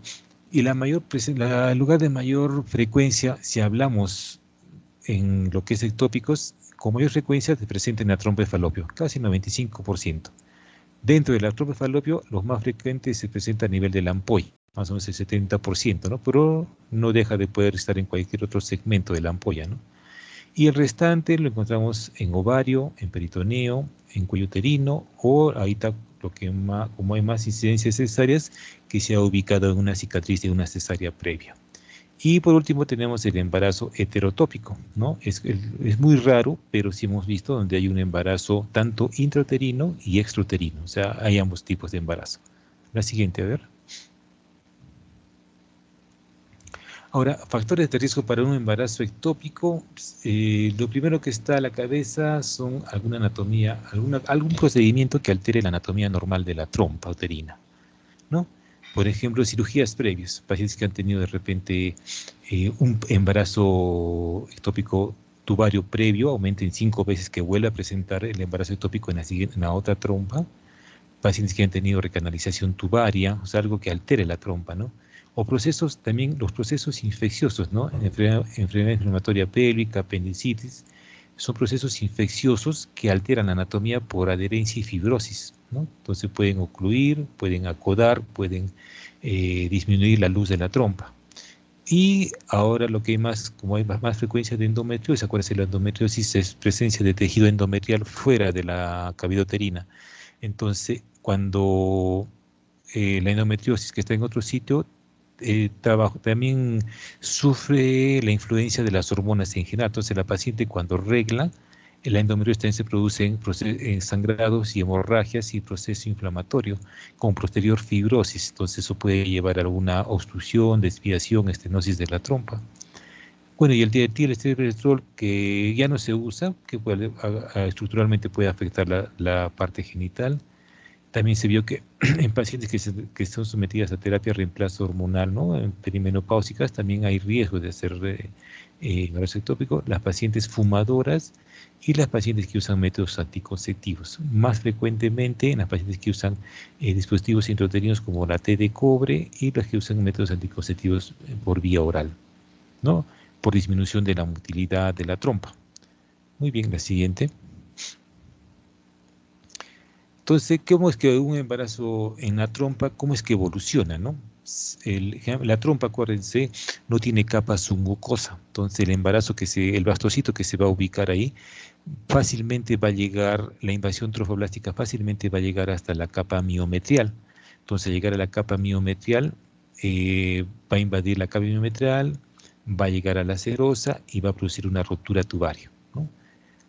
y el lugar de mayor frecuencia, si hablamos en lo que es ectópicos, con mayor frecuencia se presenta en la trompa de falopio, casi 95%. Dentro de la trompa de falopio, los más frecuentes se presentan a nivel de la ampolla, más o menos el 70%, ¿no? Pero no deja de poder estar en cualquier otro segmento de la ampolla, ¿no? Y el restante lo encontramos en ovario, en peritoneo, en cuello uterino, o ahí está lo que como hay más incidencias cesáreas, que se ha ubicado en una cicatriz de una cesárea previa. Y por último tenemos el embarazo heterotópico, ¿no? Es muy raro, pero sí hemos visto donde hay un embarazo tanto intrauterino y extrauterino, o sea, hay ambos tipos de embarazo. La siguiente, a ver. Ahora, factores de riesgo para un embarazo ectópico, lo primero que está a la cabeza son alguna anatomía, algún procedimiento que altere la anatomía normal de la trompa uterina, ¿no? Por ejemplo, cirugías previas, pacientes que han tenido de repente un embarazo ectópico tubario previo, aumenten 5 veces que vuelve a presentar el embarazo ectópico en la otra trompa, pacientes que han tenido recanalización tubaria, o sea, algo que altere la trompa, ¿no? O procesos, también los procesos infecciosos, ¿no? Enfermedad inflamatoria pélvica, apendicitis, son procesos infecciosos que alteran la anatomía por adherencia y fibrosis, ¿no? Entonces pueden ocluir, pueden acodar, pueden disminuir la luz de la trompa. Y ahora lo que hay más, como hay más frecuencia de endometriosis, acuérdense, la endometriosis es presencia de tejido endometrial fuera de la cavidad uterina. Entonces, cuando la endometriosis que está en otro sitio, también sufre la influencia de las hormonas en general. Entonces, la paciente cuando regla, la endometriosis también se produce en sangrados y hemorragias y proceso inflamatorio, con posterior fibrosis. Entonces, eso puede llevar a alguna obstrucción, desviación, estenosis de la trompa. Bueno, y el dietilesteripenetrol que ya no se usa, que estructuralmente puede afectar la parte genital. También se vio que en pacientes que son sometidas a terapia de reemplazo hormonal, ¿no? En perimenopáusicas, también hay riesgo de hacer embarazo ectópico. Las pacientes fumadoras y las pacientes que usan métodos anticonceptivos. Más frecuentemente en las pacientes que usan dispositivos intrauterinos como la T de cobre y las que usan métodos anticonceptivos por vía oral, ¿no? Por disminución de la motilidad de la trompa. Muy bien, la siguiente. Entonces, ¿cómo es que un embarazo en la trompa, cómo es que evoluciona, no? La trompa, acuérdense, no tiene capa submucosa. Entonces, el blastocito que se va a ubicar ahí, fácilmente va a llegar, la invasión trofoblástica fácilmente va a llegar hasta la capa miometrial. Entonces, al llegar a la capa miometrial, va a invadir la capa miometrial, va a llegar a la serosa y va a producir una rotura tubaria, ¿no?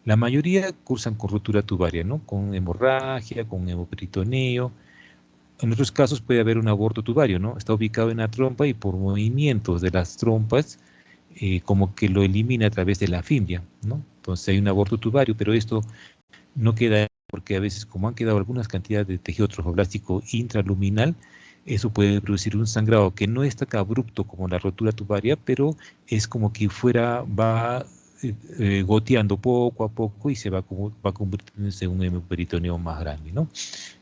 La mayoría cursan con rotura tubaria, ¿no? Con hemorragia, con hemoperitoneo. En otros casos puede haber un aborto tubario, ¿no? Está ubicado en la trompa y por movimientos de las trompas, como que lo elimina a través de la fimbria, ¿no? Entonces hay un aborto tubario, pero esto no queda porque a veces, como han quedado algunas cantidades de tejido trofoblástico intraluminal, eso puede producir un sangrado que no es tan abrupto como la rotura tubaria, pero es como que va goteando poco a poco y va convirtiéndose en un hemoperitoneo más grande, ¿no?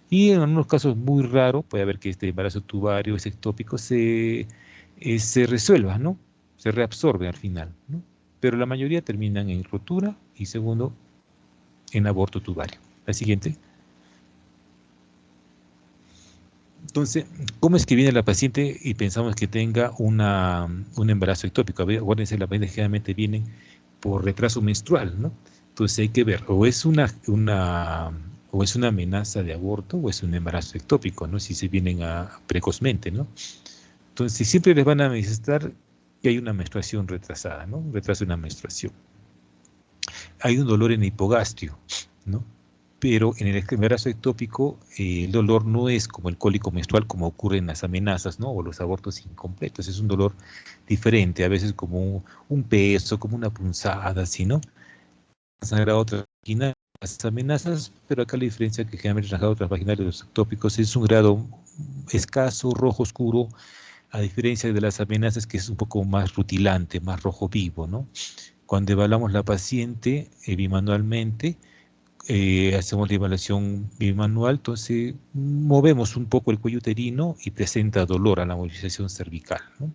Y en algunos casos muy raros puede haber que este embarazo tubario, ese ectópico, se resuelva, ¿no? Se reabsorbe al final, ¿no? Pero la mayoría terminan en rotura y segundo, en aborto tubario. La siguiente. Entonces, ¿cómo es que viene la paciente y pensamos que tenga un embarazo ectópico? A ver, acuérdense, la paciente generalmente viene por retraso menstrual, ¿no? Entonces hay que ver, o es una amenaza de aborto o es un embarazo ectópico, ¿no? Si se vienen precozmente, ¿no? Entonces siempre les van a manifestar que hay una menstruación retrasada, ¿no? Un retraso en la menstruación. Hay un dolor en el hipogastrio, ¿no? Pero en el embarazo ectópico el dolor no es como el cólico menstrual como ocurre en las amenazas, ¿no? O los abortos incompletos, es un dolor diferente, a veces como un peso, como una punzada, así, ¿no? Sangrado transvaginal, las amenazas, pero acá la diferencia es que generalmente el sangrado transvaginal de los ectópicos es un grado escaso, rojo oscuro, a diferencia de las amenazas que es un poco más rutilante, más rojo vivo, ¿no? Cuando evaluamos la paciente bimanualmente, hacemos la evaluación bimanual, entonces movemos un poco el cuello uterino y presenta dolor a la movilización cervical, ¿no?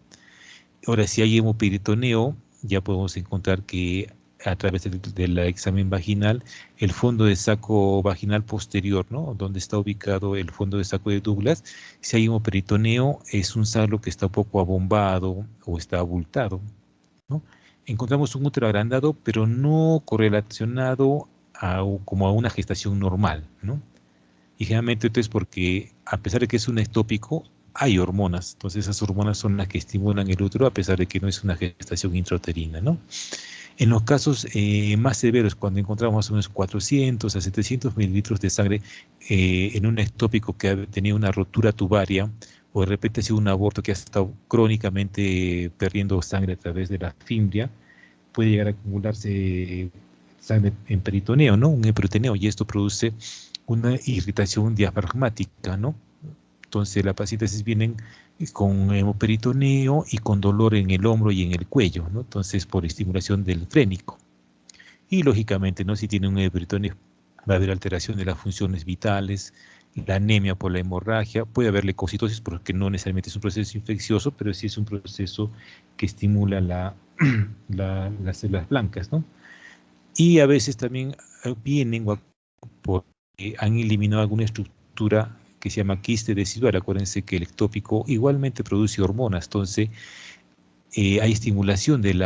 Ahora, si hay hemoperitoneo, ya podemos encontrar que a través del examen vaginal, el fondo de saco vaginal posterior, ¿no? Donde está ubicado el fondo de saco de Douglas, si hay hemoperitoneo, es un sarlo que está un poco abombado o está abultado, ¿no? Encontramos un útero agrandado, pero no correlacionado como a una gestación normal, ¿no? Y generalmente esto es porque, a pesar de que es un ectópico, hay hormonas. Entonces esas hormonas son las que estimulan el útero, a pesar de que no es una gestación intrauterina, ¿no? En los casos más severos, cuando encontramos más o menos 400 a 700 mililitros de sangre en un ectópico que ha tenido una rotura tubaria, o de repente ha sido un aborto que ha estado crónicamente perdiendo sangre a través de la fimbria, puede llegar a acumularse sangre en peritoneo, ¿no? Un peritoneo, y esto produce una irritación diafragmática, ¿no? Entonces las pacientes vienen con hemoperitoneo y con dolor en el hombro y en el cuello, ¿no? Entonces por estimulación del frénico. Y lógicamente, ¿no? Si tienen un hemoperitoneo, va a haber alteración de las funciones vitales, la anemia por la hemorragia, puede haber leucocitosis porque no necesariamente es un proceso infeccioso, pero sí es un proceso que estimula las células blancas, ¿no? Y a veces también vienen porque han eliminado alguna estructura que se llama quiste decidual. Acuérdense que el ectópico igualmente produce hormonas, entonces hay estimulación del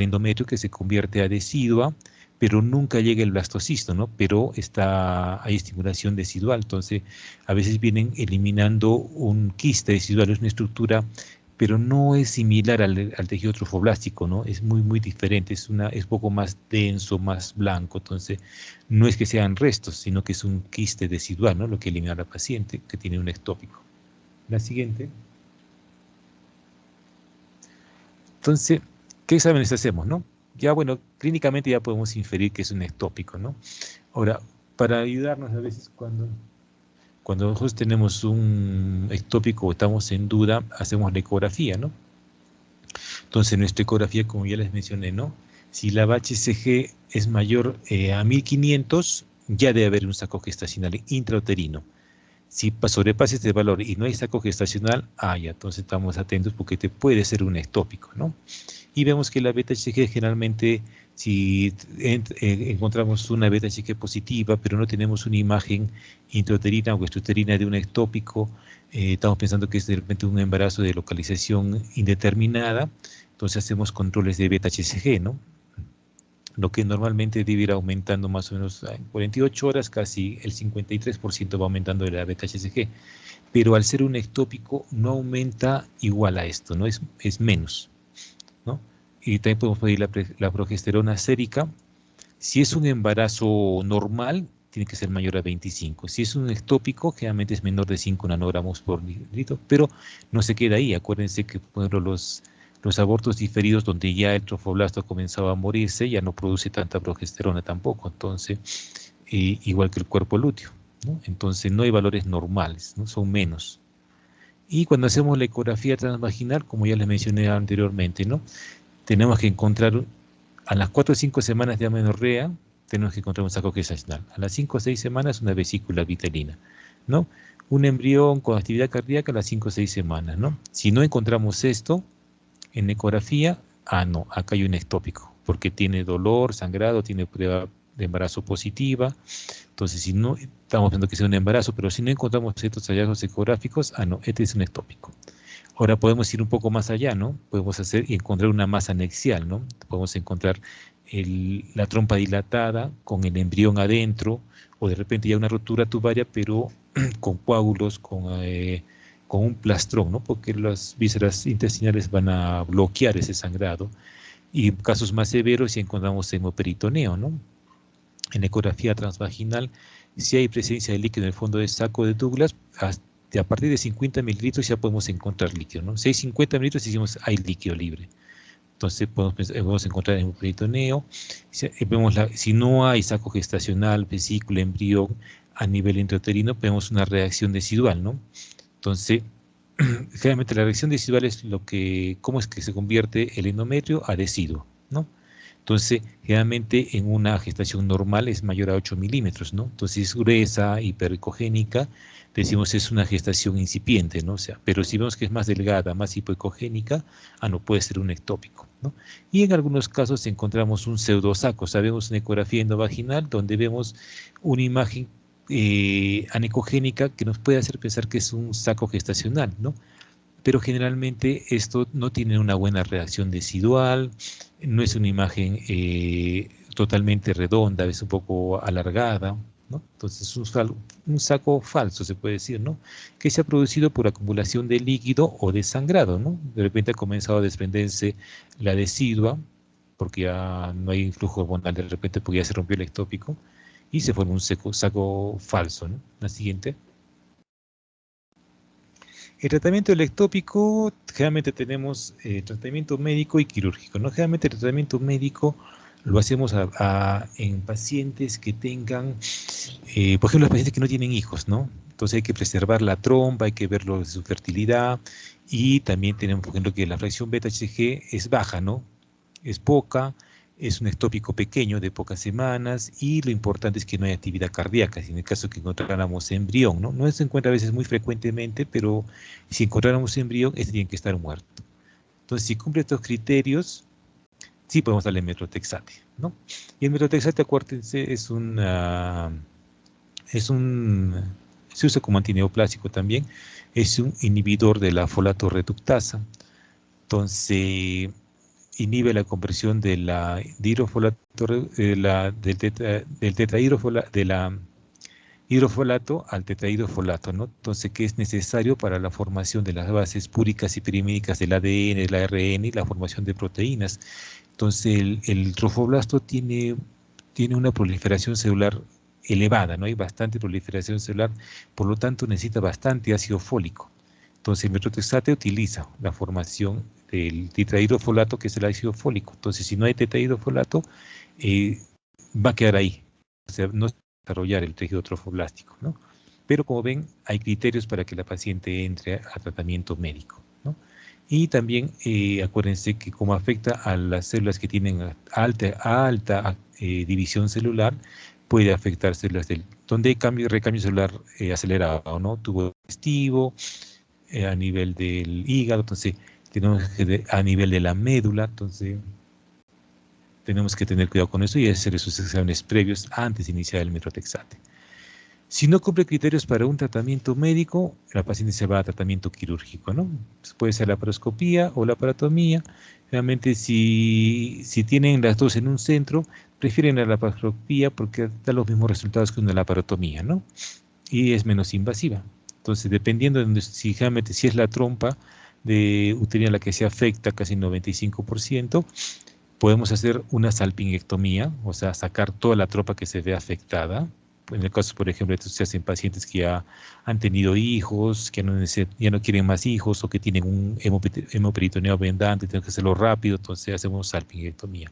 endometrio que se convierte a decidua, pero nunca llega el blastocisto, ¿no? Pero hay estimulación decidual, entonces a veces vienen eliminando un quiste decidual, es una estructura, pero no es similar al tejido trofoblástico, ¿no? Es muy, muy diferente, es un poco más denso, más blanco, entonces no es que sean restos, sino que es un quiste decidual, ¿no? Lo que elimina a la paciente que tiene un ectópico. La siguiente. Entonces, ¿qué exámenes hacemos, no? Ya, bueno, clínicamente ya podemos inferir que es un ectópico, ¿no? Ahora, para ayudarnos a veces cuando nosotros tenemos un ectópico o estamos en duda, hacemos la ecografía, ¿no? Entonces, nuestra ecografía, como ya les mencioné, ¿no? Si la HCG es mayor a 1500, ya debe haber un saco gestacional intrauterino. Si sobrepasa este valor y no hay saco gestacional, ya, entonces estamos atentos porque te puede ser un ectópico, ¿no? Y vemos que la beta-HCG generalmente, si encontramos una beta-HCG positiva, pero no tenemos una imagen intrauterina o extrauterina de un ectópico, estamos pensando que es de repente un embarazo de localización indeterminada, entonces hacemos controles de beta-HCG, ¿no? Lo que normalmente debe ir aumentando más o menos en 48 horas, casi el 53% va aumentando de la beta-HCG, pero al ser un ectópico no aumenta igual a esto, ¿no? Es menos, ¿no? y también podemos medir la progesterona sérica. Si es un embarazo normal, tiene que ser mayor a 25. Si es un ectópico, generalmente es menor de 5 nanogramos por litro, pero no se queda ahí. Acuérdense que, por ejemplo, los abortos diferidos donde ya el trofoblasto ha comenzado a morirse, ya no produce tanta progesterona tampoco, entonces, igual que el cuerpo lúteo, ¿no? Entonces no hay valores normales, ¿no? Son menos. Y cuando hacemos la ecografía transvaginal, como ya les mencioné anteriormente, ¿no? Tenemos que encontrar a las 4 o 5 semanas de amenorrea, tenemos que encontrar un saco gestacional. A las 5 o 6 semanas, una vesícula vitelina, ¿no? Un embrión con actividad cardíaca a las 5 o 6 semanas, ¿no? Si no encontramos esto en ecografía, no, acá hay un ectópico, porque tiene dolor, sangrado, tiene prueba de embarazo positiva. Entonces, si no, estamos viendo que sea un embarazo, pero si no encontramos estos hallazgos ecográficos, no, este es un ectópico. Ahora podemos ir un poco más allá, ¿no? Podemos hacer y encontrar una masa anexial, ¿no? Podemos encontrar la trompa dilatada con el embrión adentro, o de repente ya una rotura tubaria, pero con coágulos, con un plastrón, ¿no? Porque las vísceras intestinales van a bloquear ese sangrado. Y en casos más severos, si encontramos hemoperitoneo, ¿no? En ecografía transvaginal, si hay presencia de líquido en el fondo del saco de Douglas, a partir de 50 mililitros ya podemos encontrar líquido, ¿no? Si hay 50 mililitros, decimos hay líquido libre. Entonces podemos encontrar hemoperitoneo. Si no hay saco gestacional, vesícula, embrión, a nivel intrauterino, vemos una reacción decidual, ¿no? Entonces, generalmente la reacción decidual es cómo es que se convierte el endometrio a deciduo, ¿no? Entonces, generalmente en una gestación normal es mayor a 8 milímetros, ¿no? Entonces, es gruesa, hipericogénica, decimos es una gestación incipiente, ¿no? O sea, pero si vemos que es más delgada, más hipoecogénica, no puede ser un ectópico, ¿no? Y en algunos casos encontramos un pseudosaco, sabemos una ecografía endovaginal donde vemos una imagen anecogénica que nos puede hacer pensar que es un saco gestacional, ¿no? Pero generalmente esto no tiene una buena reacción decidual, no es una imagen totalmente redonda, es un poco alargada, ¿no? Entonces es un saco falso, se puede decir, ¿no? Que se ha producido por acumulación de líquido o de sangrado, ¿no? De repente ha comenzado a desprenderse la decidua, porque ya no hay flujo hormonal, de repente porque ya se rompió el ectópico, y se forma un saco falso, ¿no? La siguiente. El tratamiento del ectópico, generalmente tenemos tratamiento médico y quirúrgico, ¿no? Generalmente el tratamiento médico lo hacemos en pacientes que tengan, por ejemplo, los pacientes que no tienen hijos, ¿no? Entonces hay que preservar la trompa, hay que ver su fertilidad, y también tenemos, por ejemplo, que la fracción beta-HCG es baja, ¿no? Es poca, es un ectópico pequeño de pocas semanas, y lo importante es que no hay actividad cardíaca, si en el caso que encontráramos embrión, ¿no? No se encuentra a veces muy frecuentemente, pero si encontráramos embrión, este tiene que estar muerto. Entonces, si cumple estos criterios, sí podemos darle metrotexate, ¿no? Y el metrotexate, acuérdense, se usa como antineoplásico también, es un inhibidor de la folato reductasa. Entonces, inhibe la conversión de la hidrofolato al tetrahidrofolato, ¿no? Entonces, que es necesario para la formación de las bases púricas y pirimídicas del ADN, del ARN y la formación de proteínas. Entonces, el trofoblasto tiene una proliferación celular elevada, ¿no? Hay bastante proliferación celular, por lo tanto necesita bastante ácido fólico. Entonces, el metrotexate utiliza la formación del tetrahidrofolato, que es el ácido fólico. Entonces, si no hay tetrahidrofolato, va a quedar ahí. O sea, no se va a desarrollar el tejido trofoblástico, ¿no? Pero como ven, hay criterios para que la paciente entre a tratamiento médico, ¿no? Y también acuérdense que como afecta a las células que tienen alta división celular, puede afectar células donde hay recambio celular acelerado, ¿no? Tubo digestivo, a nivel del hígado, entonces tenemos que, a nivel de la médula, entonces tenemos que tener cuidado con eso y hacer esos exámenes previos antes de iniciar el metrotexate. Si no cumple criterios para un tratamiento médico, la paciente se va a tratamiento quirúrgico, ¿no? Puede ser la laparoscopía o la laparotomía. Realmente si tienen las dos en un centro, prefieren la laparoscopía porque da los mismos resultados que una laparotomía, ¿no? Y es menos invasiva. Entonces, dependiendo de si es la trompa, de uterina, la que se afecta, casi 95%, podemos hacer una salpingectomía, o sea, sacar toda la tropa que se ve afectada. En el caso, por ejemplo, esto se hacen pacientes que ya han tenido hijos, que ya no quieren más hijos, o que tienen un hemoperitoneo abundante, tienen que hacerlo rápido, entonces hacemos salpingectomía.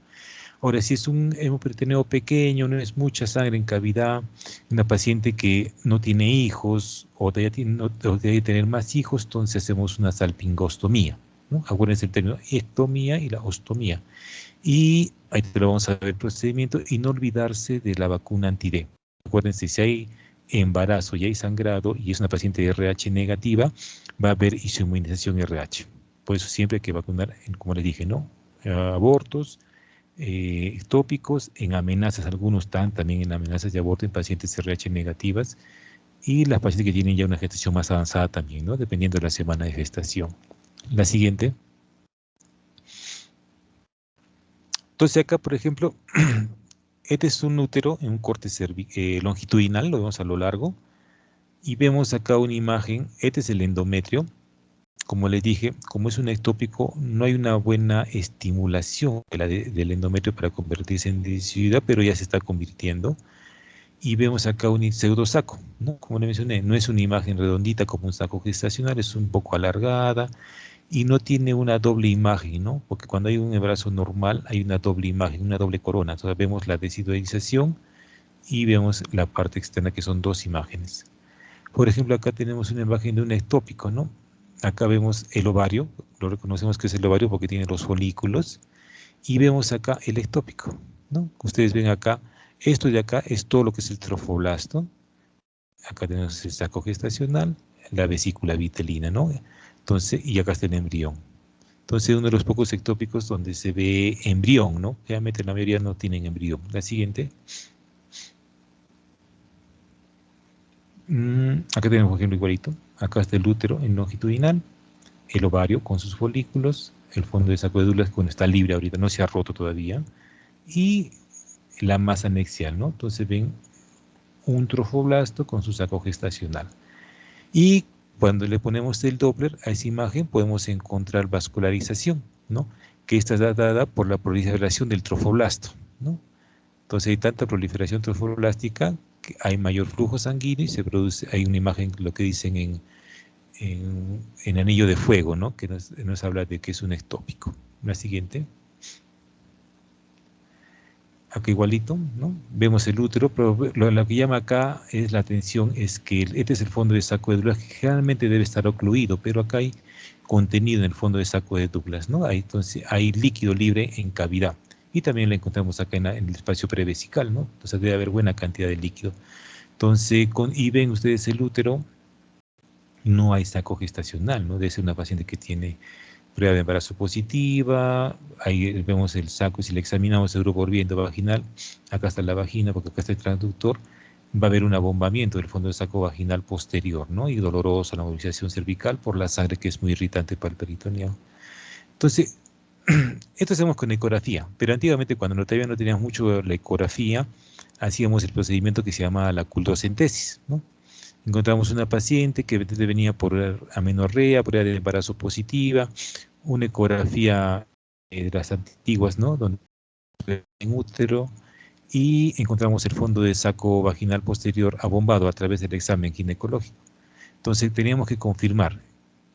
Ahora, si es un hemoperitoneo pequeño, no es mucha sangre en cavidad, una paciente que no tiene hijos o debe tener más hijos, entonces hacemos una salpingostomía, ¿no? Acuérdense el término ectomía y la ostomía. Y ahí te lo vamos a ver el procedimiento, y no olvidarse de la vacuna anti-D. Acuérdense, si hay embarazo y hay sangrado y es una paciente RH negativa, va a haber inmunización RH. Por eso siempre hay que vacunar, como les dije, ¿no? Abortos, tópicos, en amenazas, algunos están también en amenazas de aborto en pacientes RH negativas, y las pacientes que tienen ya una gestación más avanzada también, ¿no? Dependiendo de la semana de gestación. La siguiente. Entonces acá, por ejemplo, este es un útero en un corte longitudinal, lo vemos a lo largo, y vemos acá una imagen. Este es el endometrio. Como les dije, como es un ectópico, no hay una buena estimulación del endometrio para convertirse en deciduidad, pero ya se está convirtiendo. Y vemos acá un pseudosaco, ¿no? Como le mencioné, no es una imagen redondita como un saco gestacional, es un poco alargada y no tiene una doble imagen, ¿no? Porque cuando hay un embarazo normal hay una doble imagen, una doble corona. Entonces vemos la desidualización y vemos la parte externa, que son dos imágenes. Por ejemplo, acá tenemos una imagen de un ectópico, ¿no? Acá vemos el ovario, lo reconocemos que es el ovario porque tiene los folículos, y vemos acá el ectópico, ¿no? Ustedes ven acá, esto de acá es todo lo que es el trofoblasto. Acá tenemos el saco gestacional, la vesícula vitelina, ¿no? Entonces, y acá está el embrión. Entonces, uno de los pocos ectópicos donde se ve embrión, ¿no? Realmente la mayoría no tienen embrión. La siguiente. Acá tenemos, por ejemplo, igualito. Acá está el útero en longitudinal, el ovario con sus folículos, el fondo de saco de Douglas, que está libre ahorita, no se ha roto todavía, y la masa anexial, ¿no? Entonces ven un trofoblasto con su saco gestacional. Y cuando le ponemos el Doppler a esa imagen, podemos encontrar vascularización, ¿no? Que esta está dada por la proliferación del trofoblasto, ¿no? Entonces hay tanta proliferación trofoblástica que hay mayor flujo sanguíneo y se produce, hay una imagen, lo que dicen en anillo de fuego, ¿no? Que nos habla de que es un ectópico. La siguiente. Acá igualito, ¿no? Vemos el útero, pero lo que llama acá es la atención, es que este es el fondo de saco de Douglas, que generalmente debe estar ocluido, pero acá hay contenido en el fondo de saco de Douglas, ¿no? Entonces hay líquido libre en cavidad. Y también lo encontramos acá en el espacio prevesical, ¿no? Entonces debe haber buena cantidad de líquido. Entonces, y ven ustedes el útero, no hay saco gestacional, ¿no? Debe ser una paciente que tiene prueba de embarazo positiva. Ahí vemos el saco, y si le examinamos el grupo orbiendo vaginal, acá está la vagina, porque acá está el transductor, va a haber un abombamiento del fondo del saco vaginal posterior, ¿no? Y dolorosa la movilización cervical por la sangre, que es muy irritante para el peritoneo. Entonces, esto hacemos con ecografía, pero antiguamente, cuando todavía no teníamos mucho la ecografía, hacíamos el procedimiento que se llama la cultocentesis, ¿no? Encontramos una paciente que venía por amenorrea, prueba de embarazo positiva, una ecografía de las antiguas, ¿no? Donde en útero, y encontramos el fondo de saco vaginal posterior abombado a través del examen ginecológico. Entonces teníamos que confirmar,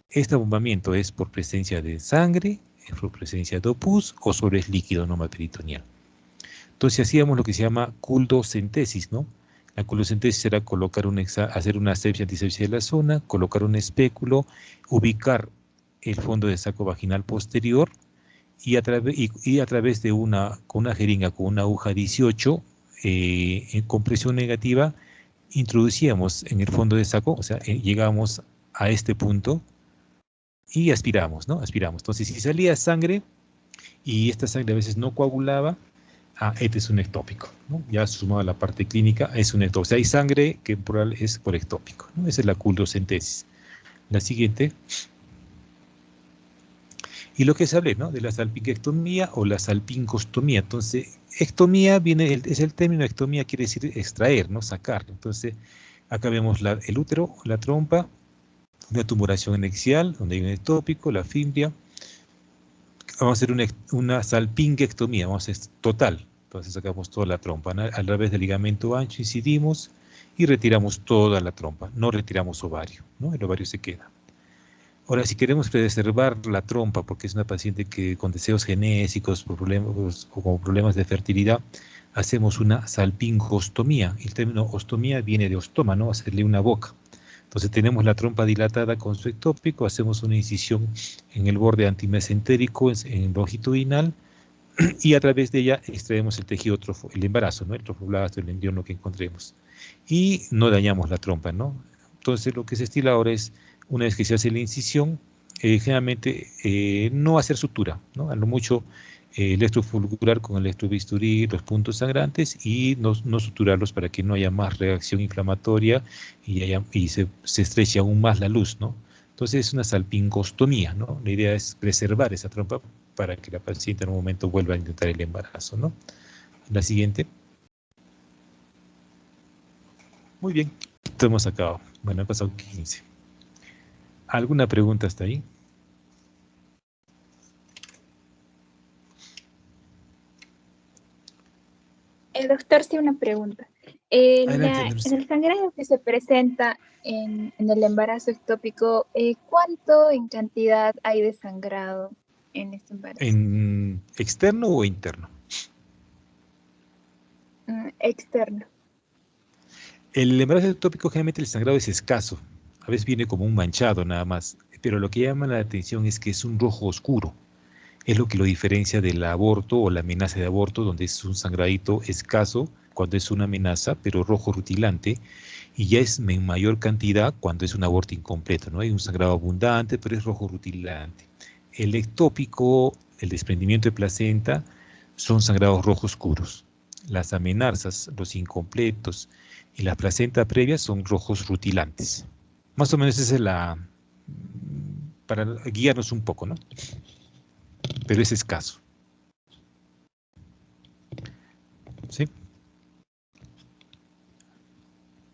¿este abombamiento es por presencia de sangre, es por presencia de opus o solo es líquido no peritoneal? Entonces hacíamos lo que se llama cultocentesis, ¿no? La cultocentesis era hacer una asepsia antisepsia de la zona, colocar un espéculo, ubicar el fondo de saco vaginal posterior, y a través de con una jeringa, con una aguja 18, con presión negativa, introducíamos en el fondo de saco, o sea, llegábamos a este punto y aspiramos, ¿no? Aspiramos. Entonces, si salía sangre y esta sangre a veces no coagulaba, este es un ectópico, ¿no? Ya sumado a la parte clínica, es un ectópico. O sea, hay sangre que es por ectópico, ¿no? Esa es la cultocentesis. La siguiente. Y lo que se hablé, ¿no? De la salpingectomía o la salpingostomía. Entonces, ectomía es el término ectomía, quiere decir extraer, ¿no? Sacar. Entonces, acá vemos el útero, la trompa, una tumoración anexial, donde hay un ectópico, la fimbria. Vamos a hacer una salpingectomía, vamos a hacer total. Entonces sacamos toda la trompa, ¿no? A través del ligamento ancho incidimos y retiramos toda la trompa. No retiramos ovario, ¿no? El ovario se queda. Ahora, si queremos preservar la trompa, porque es una paciente que con deseos genésicos por problemas, o con problemas de fertilidad, hacemos una salpingostomía. El término ostomía viene de ostoma, ¿no? Hacerle una boca. Entonces tenemos la trompa dilatada con su ectópico, hacemos una incisión en el borde antimesentérico, en longitudinal, y a través de ella extraemos el tejido el embarazo, ¿no? El trofoblasto, el embrión, que encontremos. Y no dañamos la trompa, ¿no? Entonces lo que se estila ahora es, una vez que se hace la incisión, generalmente no hacer sutura, ¿no? A lo mucho electrofulgurar con electrobisturí los puntos sangrantes y no suturarlos para que no haya más reacción inflamatoria y se estreche aún más la luz, ¿no? Entonces es una salpingostomía, ¿no? La idea es preservar esa trompa para que la paciente en un momento vuelva a intentar el embarazo, ¿no? La siguiente. Muy bien, esto hemos acabado. Bueno, han pasado 15. ¿Alguna pregunta hasta ahí? Doctor, sí, una pregunta. Adelante, En el sangrado que se presenta en el embarazo ectópico, ¿cuánto en cantidad hay de sangrado en este embarazo? ¿En externo o interno? Externo. El embarazo ectópico generalmente el sangrado es escaso. A veces viene como un manchado nada más. Pero lo que llama la atención es que es un rojo oscuro. Es lo que lo diferencia del aborto o la amenaza de aborto, donde es un sangradito escaso cuando es una amenaza, pero rojo rutilante, y ya es en mayor cantidad cuando es un aborto incompleto, ¿no? Hay un sangrado abundante, pero es rojo rutilante. El ectópico, el desprendimiento de placenta, son sangrados rojos oscuros. Las amenazas, los incompletos y la placenta previa son rojos rutilantes. Más o menos esa es para guiarnos un poco, ¿no? Pero es escaso. ¿Sí?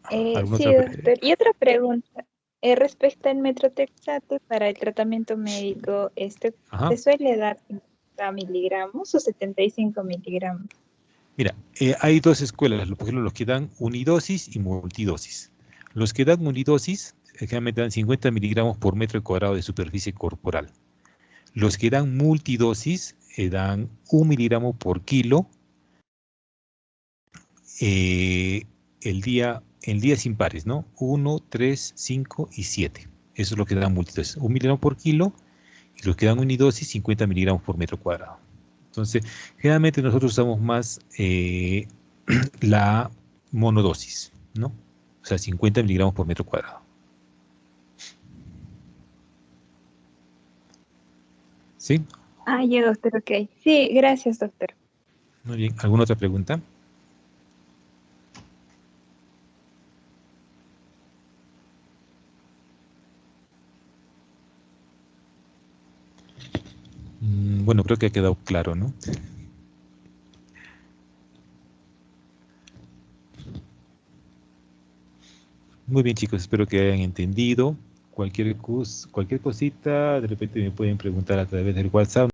¿Alguna Sí, otra doctor. Y otra pregunta. Respecto al metrotexate para el tratamiento médico, Ajá. ¿se suele dar 50 miligramos o 75 miligramos? Mira, hay dos escuelas, por ejemplo, los que dan unidosis y multidosis. Los que dan unidosis generalmente dan 50 miligramos por metro cuadrado de superficie corporal. Los que dan multidosis dan 1 miligramo por kilo eh, en días impares, ¿no? 1, 3, 5 y 7. Eso es lo que dan multidosis. 1 miligramo por kilo y los que dan unidosis 50 miligramos por metro cuadrado. Entonces, generalmente nosotros usamos más la monodosis, ¿no? O sea, 50 miligramos por metro cuadrado. ¿Sí? Ah, ya, doctor, ok. Sí, gracias, doctor. Muy bien. ¿Alguna otra pregunta? Bueno, creo que ha quedado claro, ¿no? Muy bien, chicos, espero que hayan entendido. Cualquier cosita, de repente me pueden preguntar a través del WhatsApp.